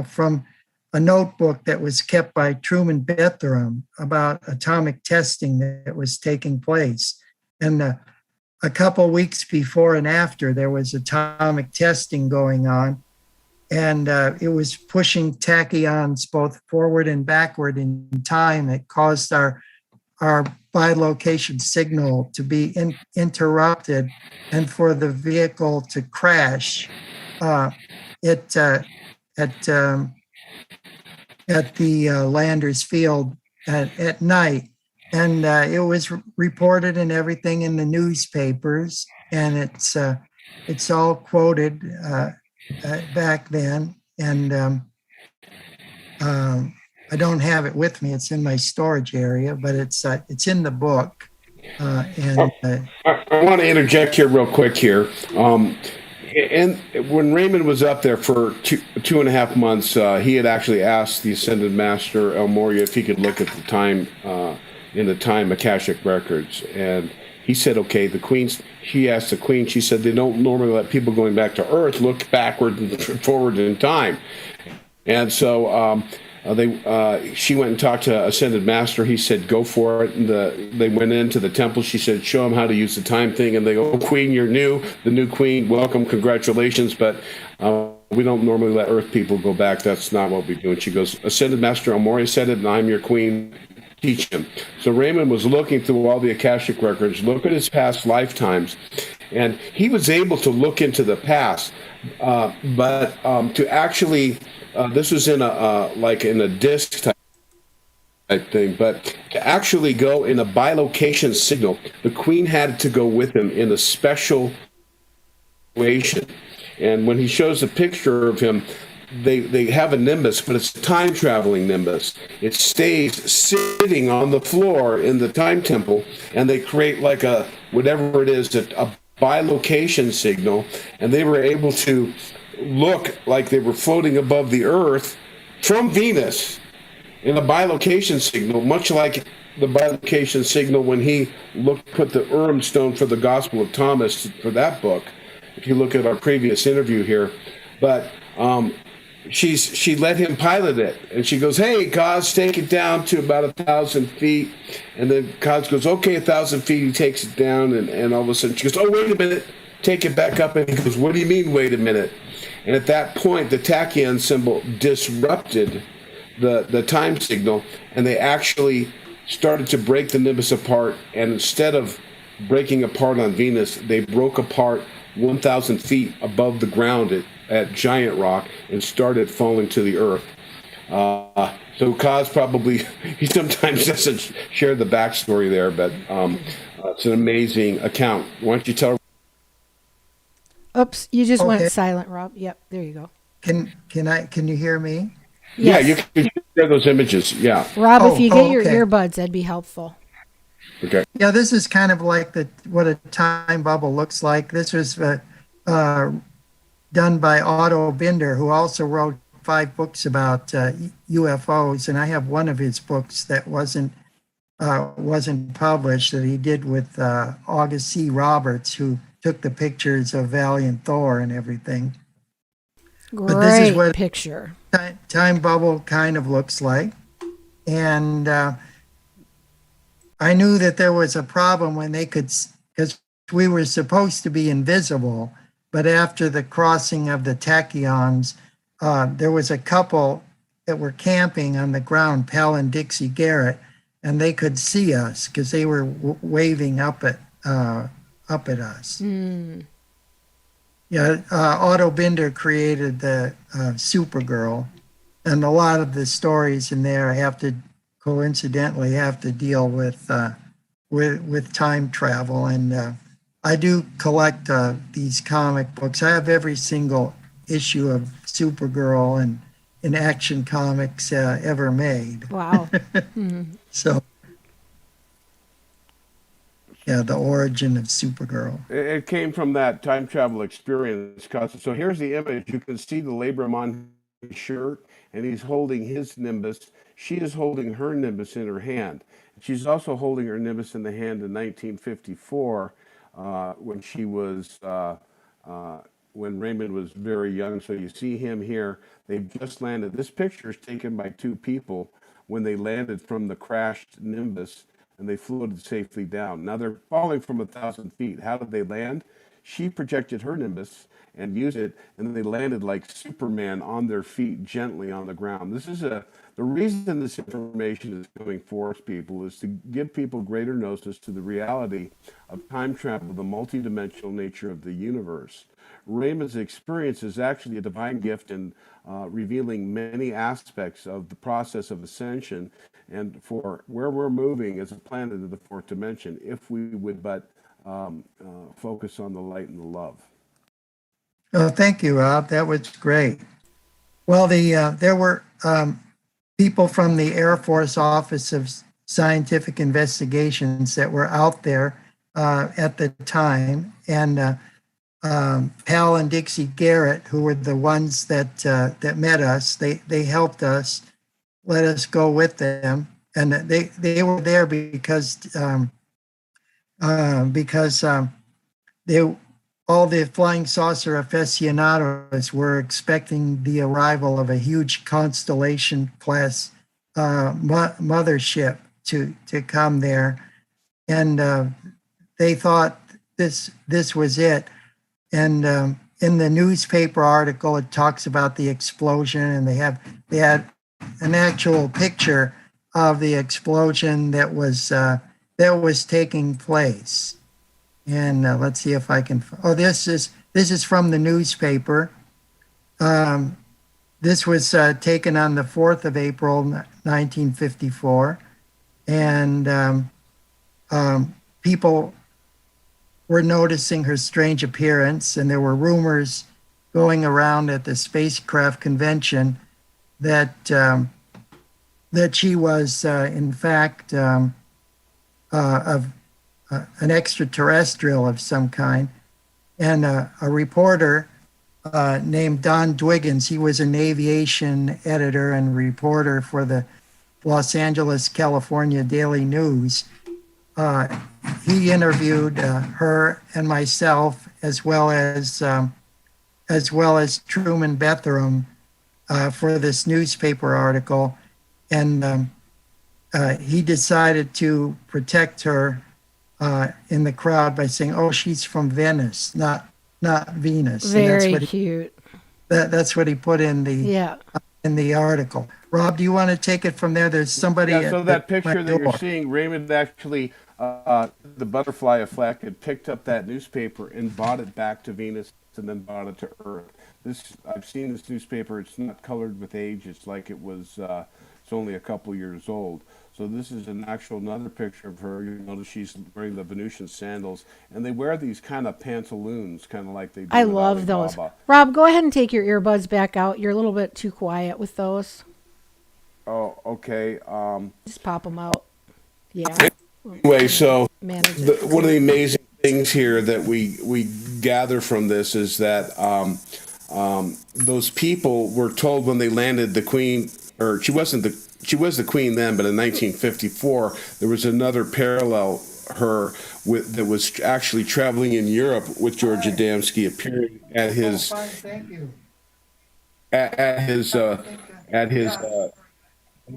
Speaker 3: from a notebook that was kept by Truman Bethlehem about atomic testing that was taking place. And a couple weeks before and after, there was atomic testing going on. And it was pushing tachyons both forward and backward in time. It caused our bilocation signal to be interrupted and for the vehicle to crash at the Landers Field at night. And it was reported and everything in the newspapers, and it's all quoted back then. And I don't have it with me. It's in my storage area, but it's in the book. I
Speaker 2: want to interject here real quick here. And when Raymond was up there for two and a half months, he had actually asked the Ascended Master El Morya if he could look at the time in the time Akashic records, and he said, "Okay." She asked the Queen. She said, "They don't normally let people going back to Earth look backward and forward in time," and so. She went and talked to Ascended Master. He said, "Go for it." And they went into the temple. She said, "Show them how to use the time thing." And they go, "Oh, Queen, you're new. The new Queen, welcome, congratulations. But we don't normally let Earth people go back. That's not what we do." And she goes, "Ascended Master El Morya said it, and I'm your Queen. Teach him." So Raymond was looking through all the Akashic records, look at his past lifetimes, and he was able to look into the past. But to actually, this was in a disc type thing, but to actually go in a bilocation signal, the Queen had to go with him in a special situation. And when he shows a picture of him, they have a nimbus, but it's a time traveling nimbus. It stays sitting on the floor in the time temple, and they create like a whatever it is, a bilocation signal, and they were able to look like they were floating above the Earth from Venus in a bilocation signal, much like the bilocation signal when he put the Urim stone for the Gospel of Thomas for that book. If you look at our previous interview here, but she let him pilot it, and she goes, "Hey, Kaz, take it down to about 1,000 feet." And then Kaz goes, "Okay, 1,000 feet." He takes it down, and all of a sudden she goes, "Oh, wait a minute, take it back up." And he goes, "What do you mean, wait a minute?" And at that point, the tachyon symbol disrupted the time signal, and they actually started to break the nimbus apart. And instead of breaking apart on Venus, they broke apart 1,000 feet above the ground at Giant Rock and started falling to the Earth. So Kaz probably, he sometimes doesn't share the backstory there, but it's an amazing account. Why don't you tell?
Speaker 1: Oops, you just went silent, Rob. Yep, there you go.
Speaker 3: Can you hear me?
Speaker 1: Yes.
Speaker 2: Yeah, you can share those images. Yeah.
Speaker 1: Rob, if you get your earbuds, that'd be helpful.
Speaker 2: Okay.
Speaker 3: Yeah, this is kind of like what a time bubble looks like. This was done by Otto Binder, who also wrote 5 books about UFOs, and I have one of his books that wasn't published that he did with August C. Roberts, who took the pictures of Valiant Thor and everything.
Speaker 1: Great
Speaker 3: but this is what
Speaker 1: picture.
Speaker 3: Time bubble kind of looks like, and I knew that there was a problem when they could, because we were supposed to be invisible, but after the crossing of the tachyons, there was a couple that were camping on the ground, Pal and Dixie Garrett, and they could see us because they were waving up at us.
Speaker 1: Mm.
Speaker 3: Yeah, Otto Binder created the Supergirl, and a lot of the stories in there coincidentally have to deal with time travel. And I do collect these comic books. I have every single issue of Supergirl, in Action Comics ever made.
Speaker 1: Wow.
Speaker 3: So, yeah, the origin of Supergirl.
Speaker 2: It came from that time travel experience. So here's the image. You can see the labrum on his shirt, and he's holding his nimbus. She is holding her nimbus in her hand. She's also holding her nimbus in the hand in 1954 when she was when Raymond was very young. So you see him here. They've just landed. This picture is taken by two people when they landed from the crashed Nimbus and they floated safely down. Now they're falling from 1,000 feet. How did they land? She projected her Nimbus and used it, and then they landed like Superman on their feet gently on the ground. The reason this information is coming forth, people, is to give people greater gnosis to the reality of time travel, the multidimensional nature of the universe. Raymond's experience is actually a divine gift in revealing many aspects of the process of ascension and for where we're moving as a planet into the fourth dimension, if we would but focus on the light and the love.
Speaker 3: Oh, thank you, Rob. That was great. Well, there were people from the Air Force Office of Scientific Investigations that were out there at the time, and Hal and Dixie Garrett, who were the ones that met us, they helped us, let us go with them, and they were there because they all the flying saucer aficionados were expecting the arrival of a huge Constellation class mothership to come there, and they thought this was it. And in the newspaper article, it talks about the explosion, and they had an actual picture of the explosion that was taking place. And let's see if I can. Oh, this is from the newspaper. This was taken on the 4th of April, 1954, and people were noticing her strange appearance, and there were rumors going around at the spacecraft convention that she was in fact an extraterrestrial of some kind. And a reporter named Don Dwiggins, he was an aviation editor and reporter for the Los Angeles, California Daily News. He interviewed her and myself, as well as Truman Bethurum, for this newspaper article, and he decided to protect her in the crowd by saying, "Oh, she's from Venice, not Venus."
Speaker 1: Very cute.
Speaker 3: That's what he put in the article. Rob, do you want to take it from there? There's somebody.
Speaker 2: Yeah. So that picture that you're seeing, Raymond actually, the butterfly effect, had picked up that newspaper and bought it back to Venus and then brought it to Earth. I've seen this newspaper. It's not colored with age. It's like it was. It's only a couple years old. So this is another picture of her. You notice she's wearing the Venusian sandals, and they wear these kind of pantaloons, kind of like they do.
Speaker 1: I love those. Rob, go ahead and take your earbuds back out. You're a little bit too quiet with those.
Speaker 2: Oh, okay.
Speaker 1: Just pop them out. Yeah.
Speaker 2: Anyway, so
Speaker 1: one
Speaker 2: of the amazing things here that we gather from this is that those people were told when they landed the Queen, or she was the Queen then, but in 1954 there was another parallel her that was actually traveling in Europe with George Adamski, appearing at his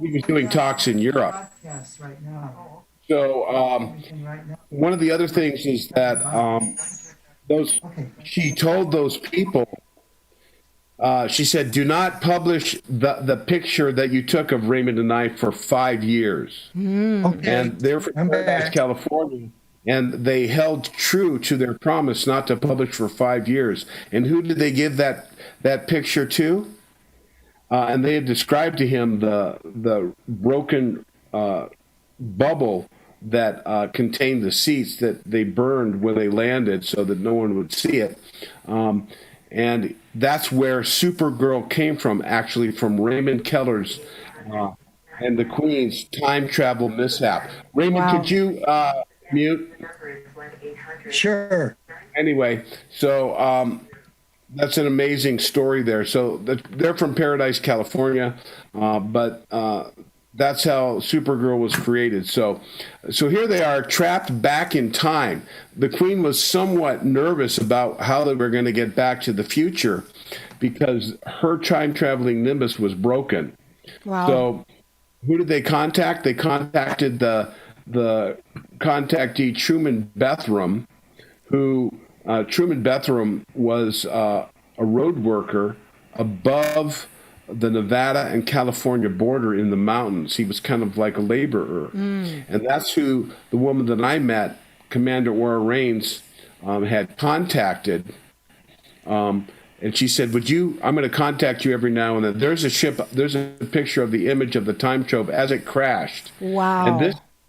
Speaker 2: he was doing talks in Europe. So one of the other things is that she told those people, she said, "Do not publish the picture that you took of Raymond and I for 5 years."
Speaker 3: Okay.
Speaker 2: And they're from Paradise, California, and they held true to their promise not to publish for 5 years. And who did they give that picture to? And they had described to him the broken bubble that contained the seats that they burned when they landed so that no one would see it. And that's where Supergirl came from, actually, from Raymond Keller's and the Queen's time travel mishap. Raymond,
Speaker 1: Wow.
Speaker 2: could you mute?
Speaker 3: Sure.
Speaker 2: Anyway, so that's an amazing story there. So they're from Paradise, California, but that's how Supergirl was created. So here they are, trapped back in time. The Queen was somewhat nervous about how they were going to get back to the future because her time traveling Nimbus was broken.
Speaker 1: Wow.
Speaker 2: So who did they contact? They contacted the contactee Truman Bethram, who Truman Bethram was a road worker above the Nevada and California border in the mountains. He was kind of like a laborer. And that's who the woman that I met, Commander Aura Rains, had contacted. And she said, I'm going to contact you every now and then. There's a picture of the image of the time trove as it crashed.
Speaker 1: Wow.
Speaker 2: And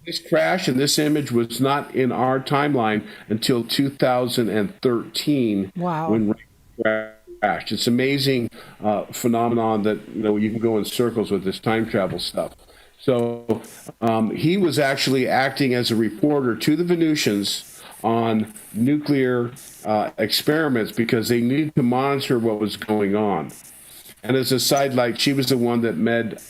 Speaker 2: this crash and this image was not in our timeline until 2013.
Speaker 1: Wow.
Speaker 2: When Rain crashed. It's amazing phenomenon that you can go in circles with this time travel stuff. So he was actually acting as a reporter to the Venusians on nuclear experiments because they needed to monitor what was going on. And as a sidelight, she was the one that met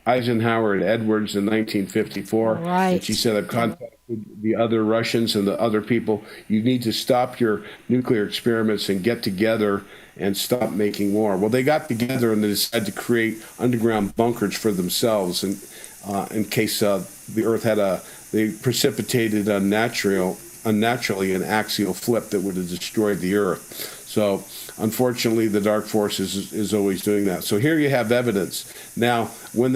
Speaker 2: Eisenhower and Edwards in 1954.
Speaker 1: Right.
Speaker 2: And she said, I've contacted the other Russians and the other people. You need to stop your nuclear experiments and get together and stop making war. Well, they got together and they decided to create underground bunkers for themselves in case the Earth they precipitated unnaturally an axial flip that would have destroyed the Earth. So unfortunately, the dark force is always doing that. So here you have evidence. Now, when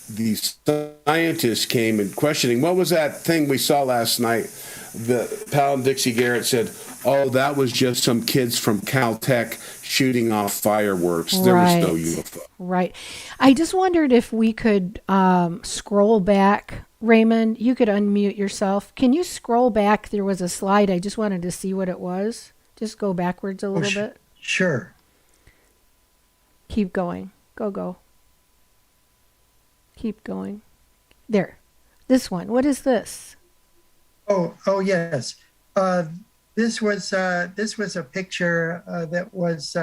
Speaker 2: these scientists came and questioning, what was that thing we saw last night? The Pal and Dixie Garrett said, "Oh, that was just some kids from Caltech shooting off fireworks. There was no UFO."
Speaker 1: Right. I just wondered if we could scroll back. Raymond, you could unmute yourself. Can you scroll back? There was a slide. I just wanted to see what it was. Just go backwards a little bit.
Speaker 3: Sure.
Speaker 1: Keep going. Go. Keep going. There. This one. What is this?
Speaker 3: Oh yes. This was a picture that was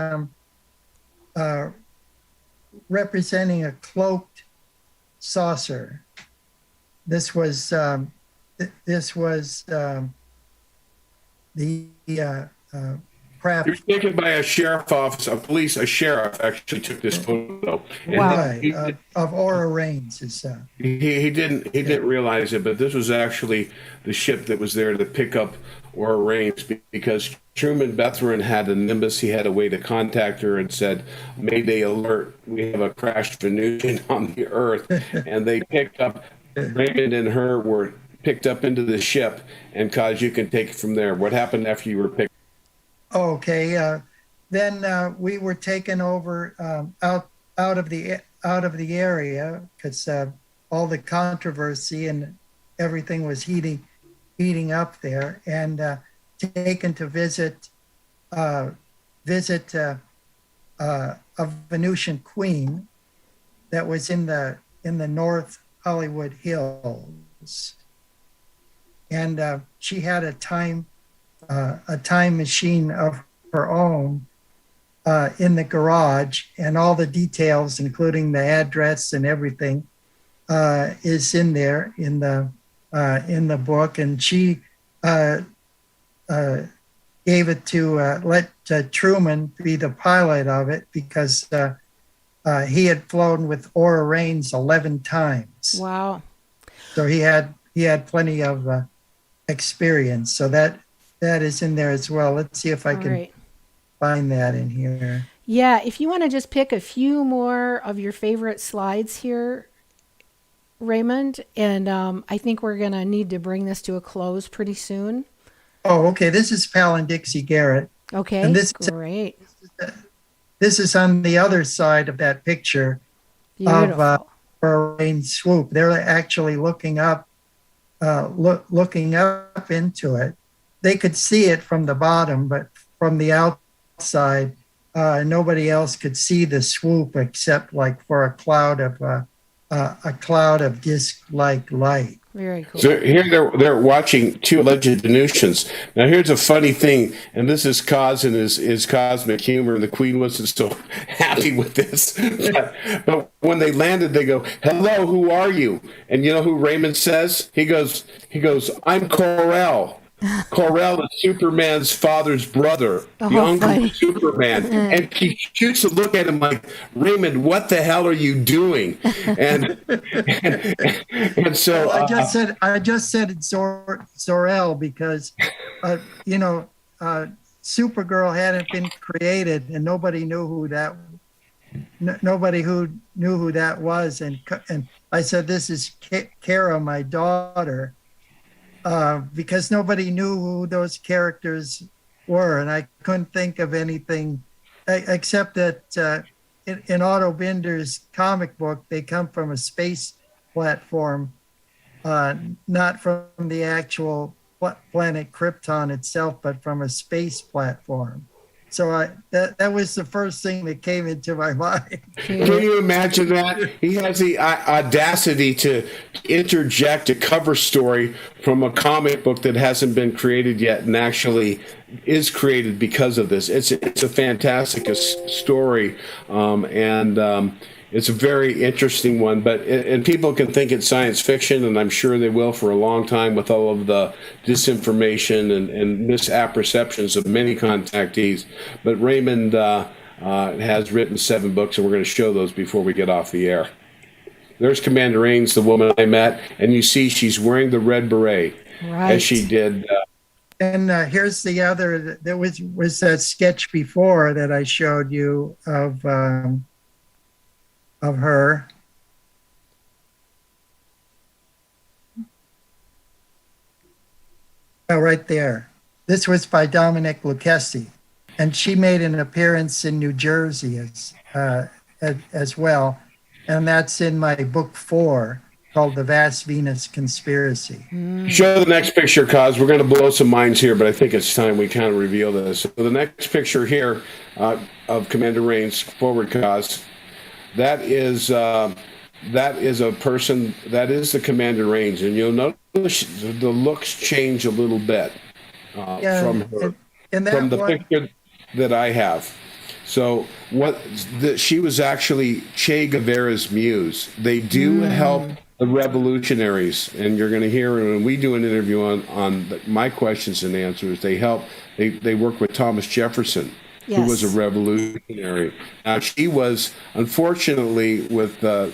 Speaker 3: representing a cloaked saucer. This was the craft.
Speaker 2: It was taken by a sheriff office, a sheriff actually took this photo.
Speaker 1: Wow.
Speaker 3: Of Aura Rains.
Speaker 2: He didn't realize it, but this was actually the ship that was there to pick up Aura Rains because Truman Bethram had a Nimbus. He had a way to contact her and said, "Mayday alert, we have a crashed Venusian on the Earth." And they picked up, Raymond and her were picked up into the ship, and Kaz, you can take it from there. What happened after you were picked?
Speaker 3: Okay, then we were taken over out of the area because all the controversy and everything was heating up there, and taken to visit a Venusian queen that was in the North Hollywood Hills, and she had a time machine of her own in the garage, and all the details, including the address and everything, is in there in the book. And she gave it to let Truman be the pilot of it because he had flown with Aura Rains 11 times.
Speaker 1: Wow.
Speaker 3: So he had plenty of experience. So that is in there as well. Let's see if I can find that in here.
Speaker 1: Yeah, if you want to just pick a few more of your favorite slides here, Raymond, and I think we're going to need to bring this to a close pretty soon.
Speaker 3: Oh, okay. This is Pal and Dixie Garrett.
Speaker 1: Okay,
Speaker 3: and
Speaker 1: great.
Speaker 3: This is on the other side of that picture.
Speaker 1: Beautiful.
Speaker 3: Of rain swoop. They're actually looking up into it. they could see it from the bottom, but from the outside, nobody else could see the swoop except like for a cloud of disc-like light.
Speaker 1: Very cool.
Speaker 2: So here they're watching two alleged Venusians. Now here's a funny thing, and this is Kaz and his cosmic humor, and the Queen wasn't so happy with this. But when they landed, they go, "Hello, who are you?" And you know who Raymond says? He goes, "I'm Kor-El." Kor-El is Superman's father's brother, the uncle
Speaker 1: funny.
Speaker 2: of Superman. And he shoots a look at him like, "Raymond, what the hell are you doing?" And so
Speaker 3: I just said it's Zor-El because, Supergirl hadn't been created and nobody knew who that was. And I said, "This is Kara, my daughter." Because nobody knew who those characters were, and I couldn't think of anything except that in Otto Binder's comic book, they come from a space platform, not from the actual planet Krypton itself, but from a space platform. So that was the first thing that came into my mind.
Speaker 2: Can you imagine that? He has the audacity to interject a cover story from a comic book that hasn't been created yet and actually is created because of this. It's a fantastic story, and it's a very interesting one. And people can think it's science fiction, and I'm sure they will for a long time with all of the disinformation and misapperceptions of many contactees. But Raymond has written 7 books, and we're going to show those before we get off the air. There's Commander Raines, the woman I met, and you see she's wearing the red beret, as she did.
Speaker 3: And here's the other. There was that sketch before that I showed you of her. Oh, right there. This was by Dominic Lucchesi, and she made an appearance in New Jersey as well, and that's in my book 4 called The Vast Venus Conspiracy.
Speaker 2: Show the next picture, Kaz. We're going to blow some minds here, but I think it's time we kind of reveal this. So the next picture here of Commander Raines, forward, Kaz. That is a person. That is the Commander Raines, and you'll notice the looks change a little bit from her, from the picture that I have. So she was actually Che Guevara's muse. They do help the revolutionaries, and you're going to hear when we do an interview on my questions and answers. They help. They work with Thomas Jefferson. Yes. Who was a revolutionary. Now, she was, unfortunately, with the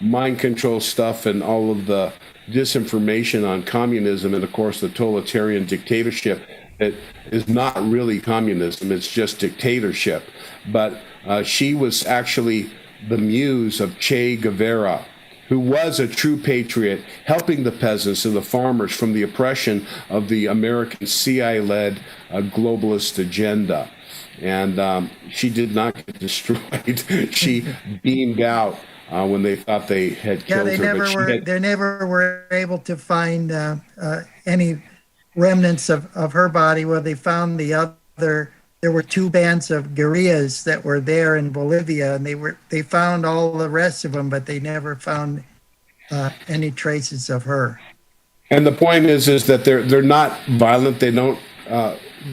Speaker 2: mind control stuff and all of the disinformation on communism and, of course, the totalitarian dictatorship, it is not really communism, it's just dictatorship. But she was actually the muse of Che Guevara, who was a true patriot, helping the peasants and the farmers from the oppression of the American CIA-led globalist agenda. And she did not get destroyed. She beamed out when they thought they had killed her.
Speaker 3: They never were able to find any remnants of her body. Well, they found there were 2 bands of guerrillas that were there in Bolivia, and they found all the rest of them, but they never found any traces of her.
Speaker 2: And the point is that they're not violent. They don't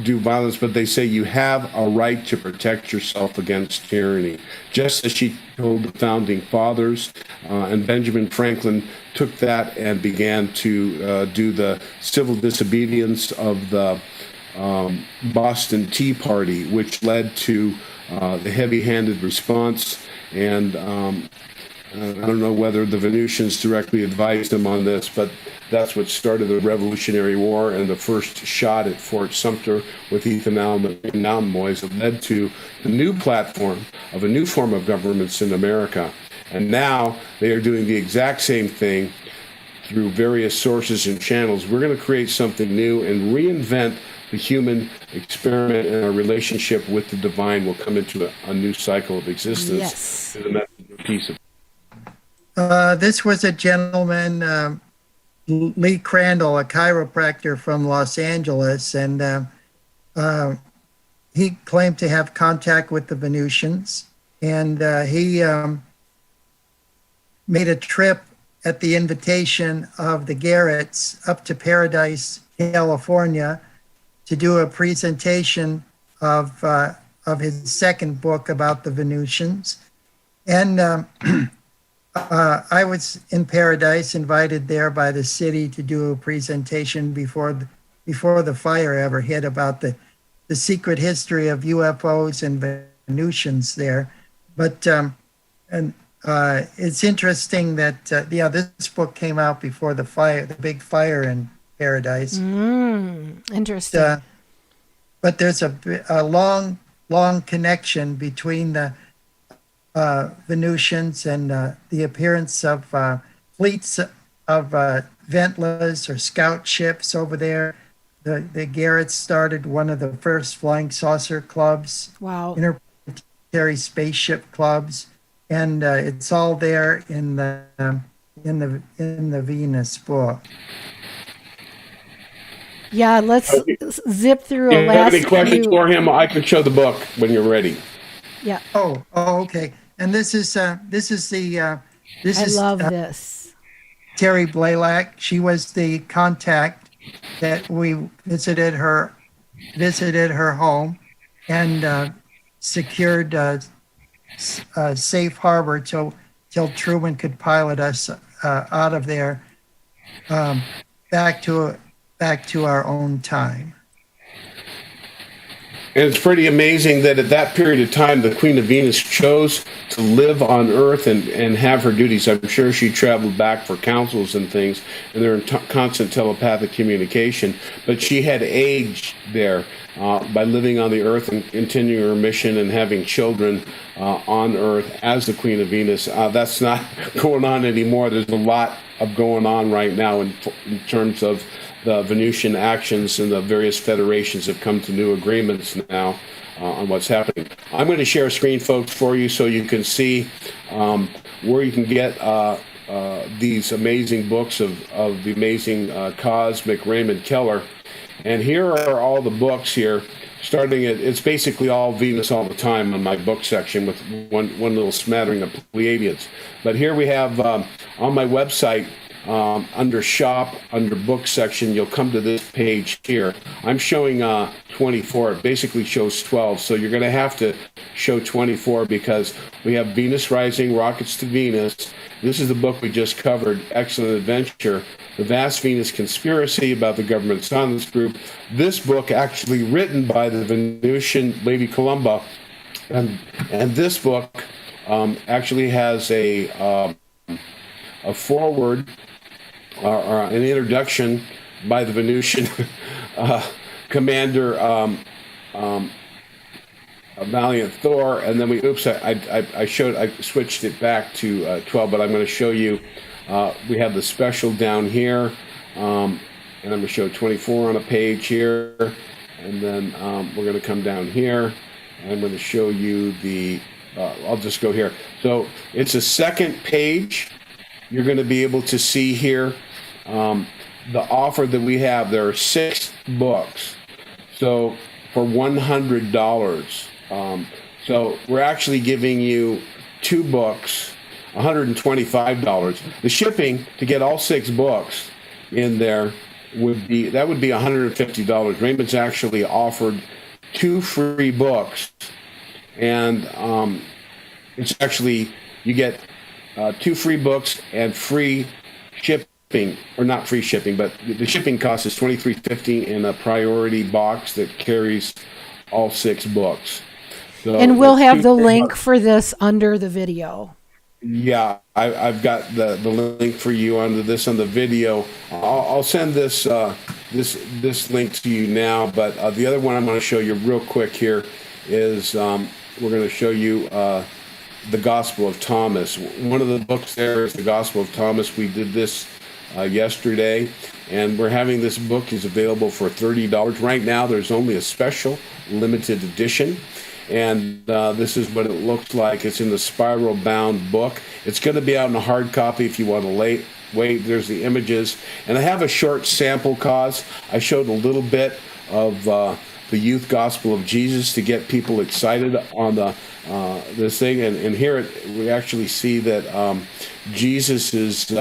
Speaker 2: do violence, but they say you have a right to protect yourself against tyranny. Just as she told the founding fathers, and Benjamin Franklin took that and began to do the civil disobedience of the Boston Tea Party, which led to the heavy-handed response. And I don't know whether the Venusians directly advised them on this, but that's what started the Revolutionary War and the first shot at Fort Sumter with Ethan Allen and Moyes. It led to the new platform of a new form of governments in America. And now they are doing the exact same thing through various sources and channels. We're going to create something new and reinvent the human experiment, and our relationship with the divine will come into a new cycle of existence.
Speaker 1: Yes.
Speaker 2: The piece of
Speaker 3: this was a gentleman Lee Crandall, a chiropractor from Los Angeles, and he claimed to have contact with the Venusians, and he made a trip at the invitation of the Garretts up to Paradise, California, to do a presentation of his second book about the Venusians. And I was in Paradise, invited there by the city to do a presentation before the fire ever hit about the secret history of UFOs and Venusians there. But it's interesting that this book came out before the big fire in Paradise.
Speaker 1: Interesting.
Speaker 3: But there's a long connection between the Venusians and the appearance of fleets of Ventlas or scout ships over there. The Garretts started one of the first flying saucer clubs.
Speaker 1: Wow.
Speaker 3: Interplanetary spaceship clubs, and it's all there in the Venus book.
Speaker 1: Yeah, let's zip through
Speaker 2: If
Speaker 1: a
Speaker 2: you
Speaker 1: last
Speaker 2: have any questions
Speaker 1: few.
Speaker 2: for him, I can show the book when you're ready.
Speaker 1: Yeah,
Speaker 3: Oh, okay. And this is
Speaker 1: I love this.
Speaker 3: Terry Blaylock. She was the contact that we visited her home and secured a safe harbor till Truman could pilot us out of there back to our own time.
Speaker 2: And it's pretty amazing that at that period of time, the Queen of Venus chose to live on Earth and have her duties. I'm sure she traveled back for councils and things, and they're in constant telepathic communication. But she had aged there by living on the Earth and continuing her mission and having children on Earth as the Queen of Venus. That's not going on anymore. There's a lot of going on right now in terms of the Venusian actions, and the various federations have come to new agreements now on what's happening. I'm going to share a screen, folks, for you so you can see where you can get these amazing books of the amazing cosmic Raymond Keller. And here are all the books here, starting at, it's basically all Venus all the time on my book section with one little smattering of Pleiadians. But here we have on my website, under shop, under book section, you'll come to this page here. I'm showing 24. It basically shows 12. So you're going to have to show 24 because we have Venus Rising, Rockets to Venus. This is the book we just covered, Excellent Adventure, The Vast Venus Conspiracy about the Government Silence Group. This book actually written by the Venusian Lady Columba. And this book actually has a foreword or an introduction by the Venusian commander Valiant Thor, and then I switched it back to 12, but I'm going to show you. We have the special down here, and I'm going to show 24 on a page here, and then we're going to come down here, and I'm going to show you the. I'll just go here. So it's a second page. You're going to be able to see here the offer that we have. There are 6 books, so for $100. So we're actually giving you 2 books, $125. The shipping to get all 6 books in there would be $150. Raymond's actually offered 2 free books, and it's actually you get 2 free books and free shipping, or not free shipping, but the shipping cost is $23.50 in a priority box that carries all 6 books. So
Speaker 1: And we'll have the link for this under the video.
Speaker 2: Yeah, I've got the link for you under this on the video. I'll send this this link to you now, but the other one I'm going to show you real quick here is we're going to show you the Gospel of Thomas. One of the books there is the Gospel of Thomas. We did this yesterday, and we're having this book is available for $30. Right now, there's only a special limited edition, and this is what it looks like. It's in the spiral bound book. It's going to be out in a hard copy if you want to way. There's the images. And I have a short sample cause. I showed a little bit of the youth gospel of Jesus to get people excited on this thing. And here we actually see that Jesus is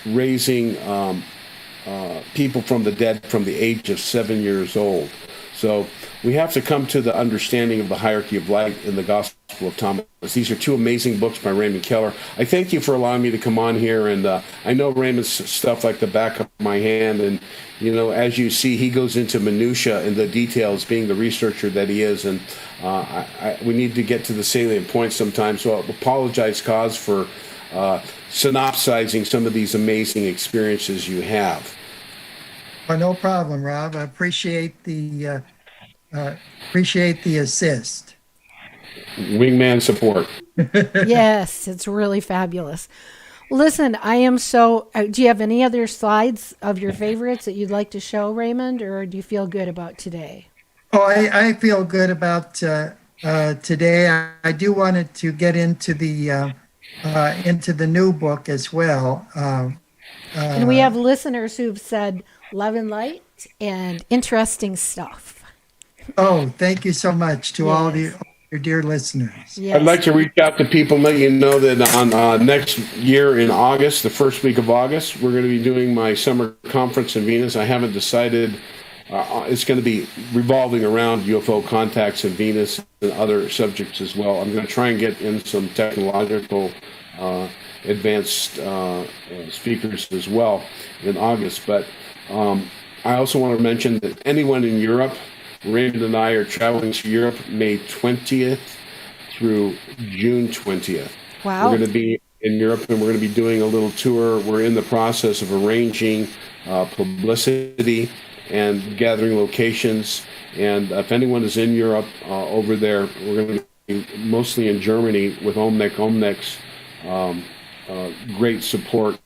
Speaker 2: raising people from the dead from the age of 7 years old. So we have to come to the understanding of the hierarchy of light in the Gospel of Thomas. These are two amazing books by Raymond Keller. I thank you for allowing me to come on here, and I know Raymond's stuff like the back of my hand, and as you see, he goes into minutia and the details, being the researcher that he is, and we need to get to the salient points sometimes. So I apologize, Cause, for synopsizing some of these amazing experiences you have.
Speaker 3: Well, no problem, Rob. I appreciate the assist.
Speaker 2: Wingman support.
Speaker 1: Yes, it's really fabulous. Listen, I am so. Do you have any other slides of your favorites that you'd like to show, Raymond, or do you feel good about today?
Speaker 3: Oh, I feel good about today. I do wanted to get into the new book as well.
Speaker 1: And we have listeners who've said love and light and interesting stuff.
Speaker 3: Oh, thank you so much to all
Speaker 1: Yes.
Speaker 3: your dear listeners.
Speaker 1: Yes.
Speaker 2: I'd like to reach out to people and let you know that on next year in August, the first week of August, we're going to be doing my summer conference in Venus. I haven't decided. It's going to be revolving around UFO contacts in Venus and other subjects as well. I'm going to try and get in some technological advanced speakers as well in August. But I also want to mention that anyone in Europe, Raymond and I are traveling to Europe May 20th through June 20th.
Speaker 1: Wow.
Speaker 2: We're going to be in Europe, and we're going to be doing a little tour. We're in the process of arranging publicity and gathering locations. And if anyone is in Europe over there, we're going to be mostly in Germany with Omnec. Omnec's great support,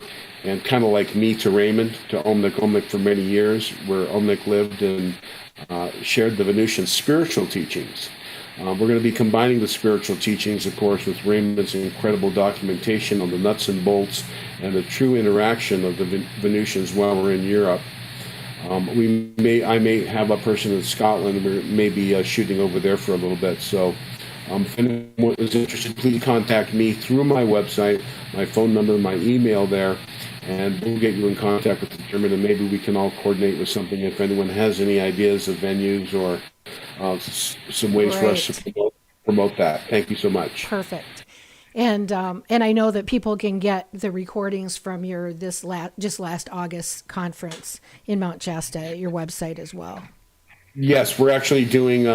Speaker 2: and kind of like me to Raymond, to Omnec for many years, where Omnec lived and shared the Venusian spiritual teachings. We're going to be combining the spiritual teachings, of course, with Raymond's incredible documentation on the nuts and bolts and the true interaction of the Venusians while we're in Europe. I may have a person in Scotland. We may be shooting over there for a little bit. So if anyone is interested, please contact me through my website, my phone number, my email there, and we'll get you in contact with the German, and maybe we can all coordinate with something if anyone has any ideas of venues or some ways for us to promote that. Thank you so much.
Speaker 1: Perfect. And I know that people can get the recordings from your just last August conference in Mount Shasta at your website as well.
Speaker 2: Yes, we're actually doing.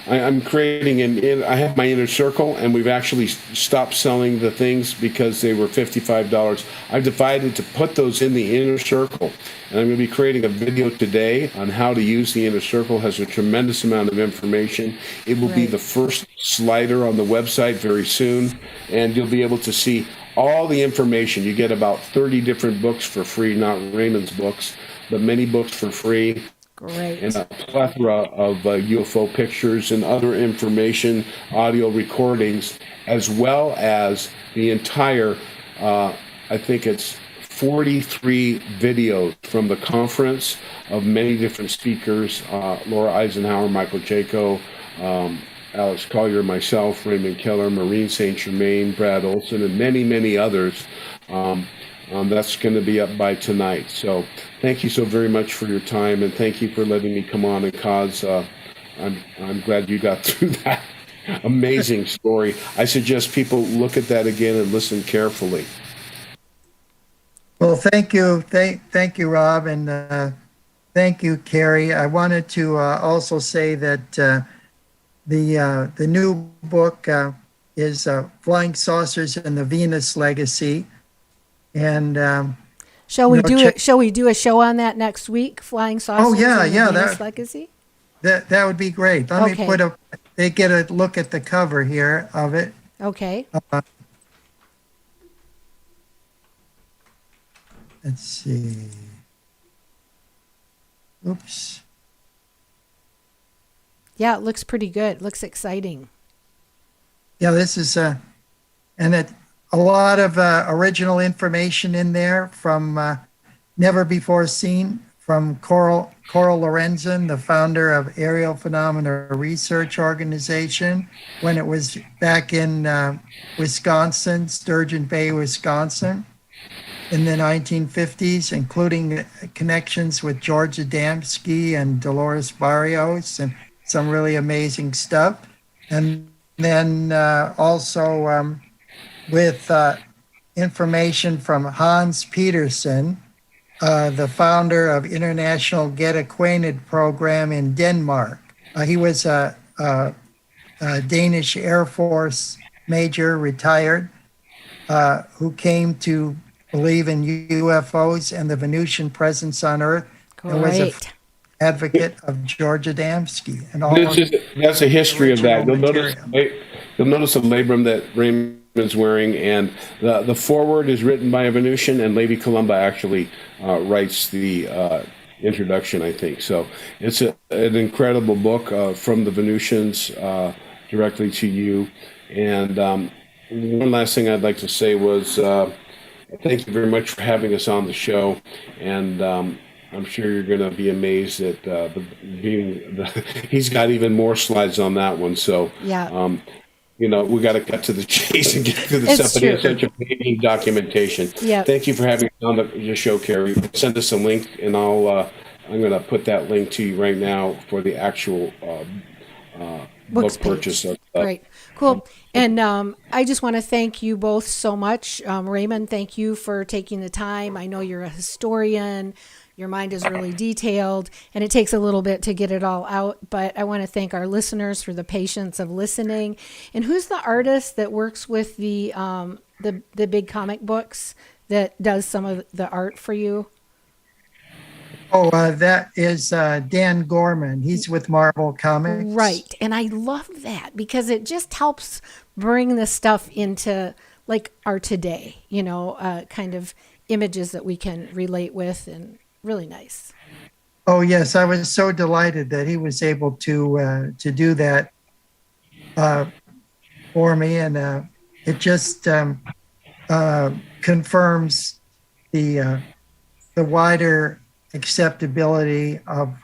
Speaker 2: I'm creating I have my inner circle, and we've actually stopped selling the things because they were $55. I've decided to put those in the inner circle, and I'm going to be creating a video today on how to use the inner circle. It has a tremendous amount of information. It will be the first slider on the website very soon, and you'll be able to see all the information. You get about 30 different books for free, not Raymond's books, but many books for free.
Speaker 1: Great.
Speaker 2: And a plethora of UFO pictures and other information, audio recordings, as well as the entire, I think it's 43 videos from the conference of many different speakers, Laura Eisenhower, Michael Jaco, Alex Collier, myself, Raymond Keller, Maureen St. Germain, Brad Olson, and many, many others. That's going to be up by tonight. So thank you so very much for your time, and thank you for letting me come on and cause. I'm glad you got through that amazing story. I suggest people look at that again and listen carefully.
Speaker 3: Well, thank you. Thank you, Rob, and thank you, Cary. I wanted to also say that the new book is Flying Saucers and the Venus Legacy. And
Speaker 1: shall we do a show on that next week? Flying Saucers.
Speaker 3: Oh yeah,
Speaker 1: and
Speaker 3: yeah,
Speaker 1: the Venus Legacy.
Speaker 3: That would be great. Let me put they get a look at the cover here of it.
Speaker 1: Okay.
Speaker 3: Let's see. Oops.
Speaker 1: Yeah, it looks pretty good. It looks exciting.
Speaker 3: Yeah, this is and a lot of original information in there from never before seen from Coral Lorenzen, the founder of Aerial Phenomena Research Organization, when it was back in Wisconsin, Sturgeon Bay, Wisconsin, in the 1950s, including connections with George Adamski and Dolores Barrios and some really amazing stuff. And then also with information from Hans Petersen, the founder of International Get Acquainted program in Denmark. He was a Danish Air Force major, retired, who came to believe in UFOs and the Venusian presence on Earth. And was an
Speaker 1: Great.
Speaker 3: advocate of George Adamski and all
Speaker 2: That's a history of that.
Speaker 3: original material.
Speaker 2: You'll notice the labrum that Raymond's wearing, and the foreword is written by a Venusian, and Lady Columba actually writes the introduction, I think. So it's an incredible book from the Venusians directly to you. And one last thing I'd like to say was thank you very much for having us on the show. And I'm sure you're going to be amazed at he's got even more slides on that one. So,
Speaker 1: Yeah.
Speaker 2: We got to cut to the chase and get to the
Speaker 1: It's
Speaker 2: stuff. But he has
Speaker 1: true.
Speaker 2: such amazing documentation.
Speaker 1: Yeah.
Speaker 2: Thank you for having us on the show, Cary. Send us a link, and I'm going to put that link to you right now for the actual
Speaker 1: Books
Speaker 2: book purchase.
Speaker 1: page. Great. Cool. And I just want to thank you both so much. Raymond, thank you for taking the time. I know you're a historian. Your mind is really detailed, and it takes a little bit to get it all out. But I want to thank our listeners for the patience of listening. And who's the artist that works with the big comic books that does some of the art for you?
Speaker 3: Oh, that is Dan Gorman. He's with Marvel Comics.
Speaker 1: Right. And I love that because it just helps bring the stuff into like our today, kind of images that we can relate with, and really nice.
Speaker 3: Oh, yes. I was so delighted that he was able to do that for me. And it just confirms the wider acceptability of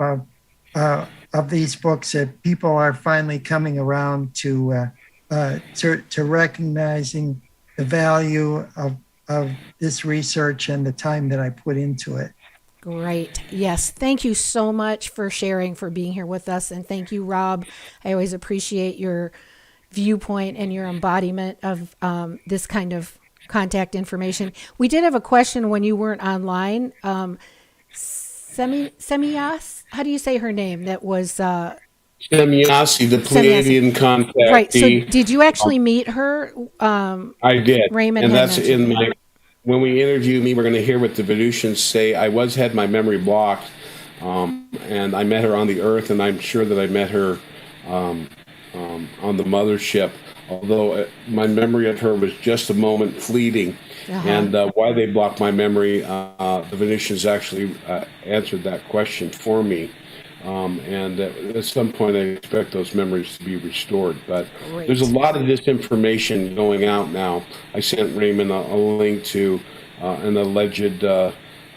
Speaker 3: these books, that people are finally coming around to recognizing the value of this research and the time that I put into it.
Speaker 1: Great. Yes. Thank you so much for sharing, for being here with us. And thank you, Rob. I always appreciate your viewpoint and your embodiment of this kind of contact information. We did have a question when you weren't online. Semiyas, how do you say her name? That was
Speaker 2: Semyasi, the Pleiadian contactee.
Speaker 1: Right. So did you actually meet her?
Speaker 2: I did.
Speaker 1: Raymond
Speaker 2: and
Speaker 1: had
Speaker 2: that's
Speaker 1: mentioned
Speaker 2: in my. When we interview me, we're going to hear what the Venusians say. I had my memory blocked, and I met her on the Earth, and I'm sure that I met her on the mothership. Although my memory of her was just a moment fleeting.
Speaker 1: Uh-huh.
Speaker 2: And why they blocked my memory, the Venusians actually answered that question for me. And at some point, I expect those memories to be restored. But
Speaker 1: Great.
Speaker 2: there's a lot of disinformation going out now. I sent Raymond a link to an alleged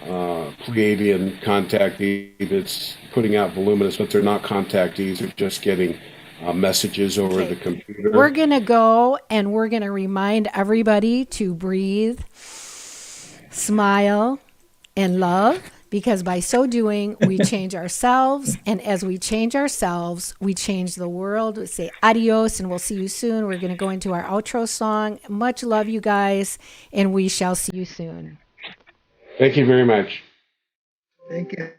Speaker 2: Pleiadian contactee that's putting out voluminous, but they're not contactees. They're just getting messages over the computer.
Speaker 1: We're going to go and we're going to remind everybody to breathe, smile, and love, because by so doing, we change ourselves. And as we change ourselves, we change the world. We say adios, and we'll see you soon. We're going to go into our outro song. Much love, you guys, and we shall see you soon.
Speaker 2: Thank you very much.
Speaker 3: Thank you.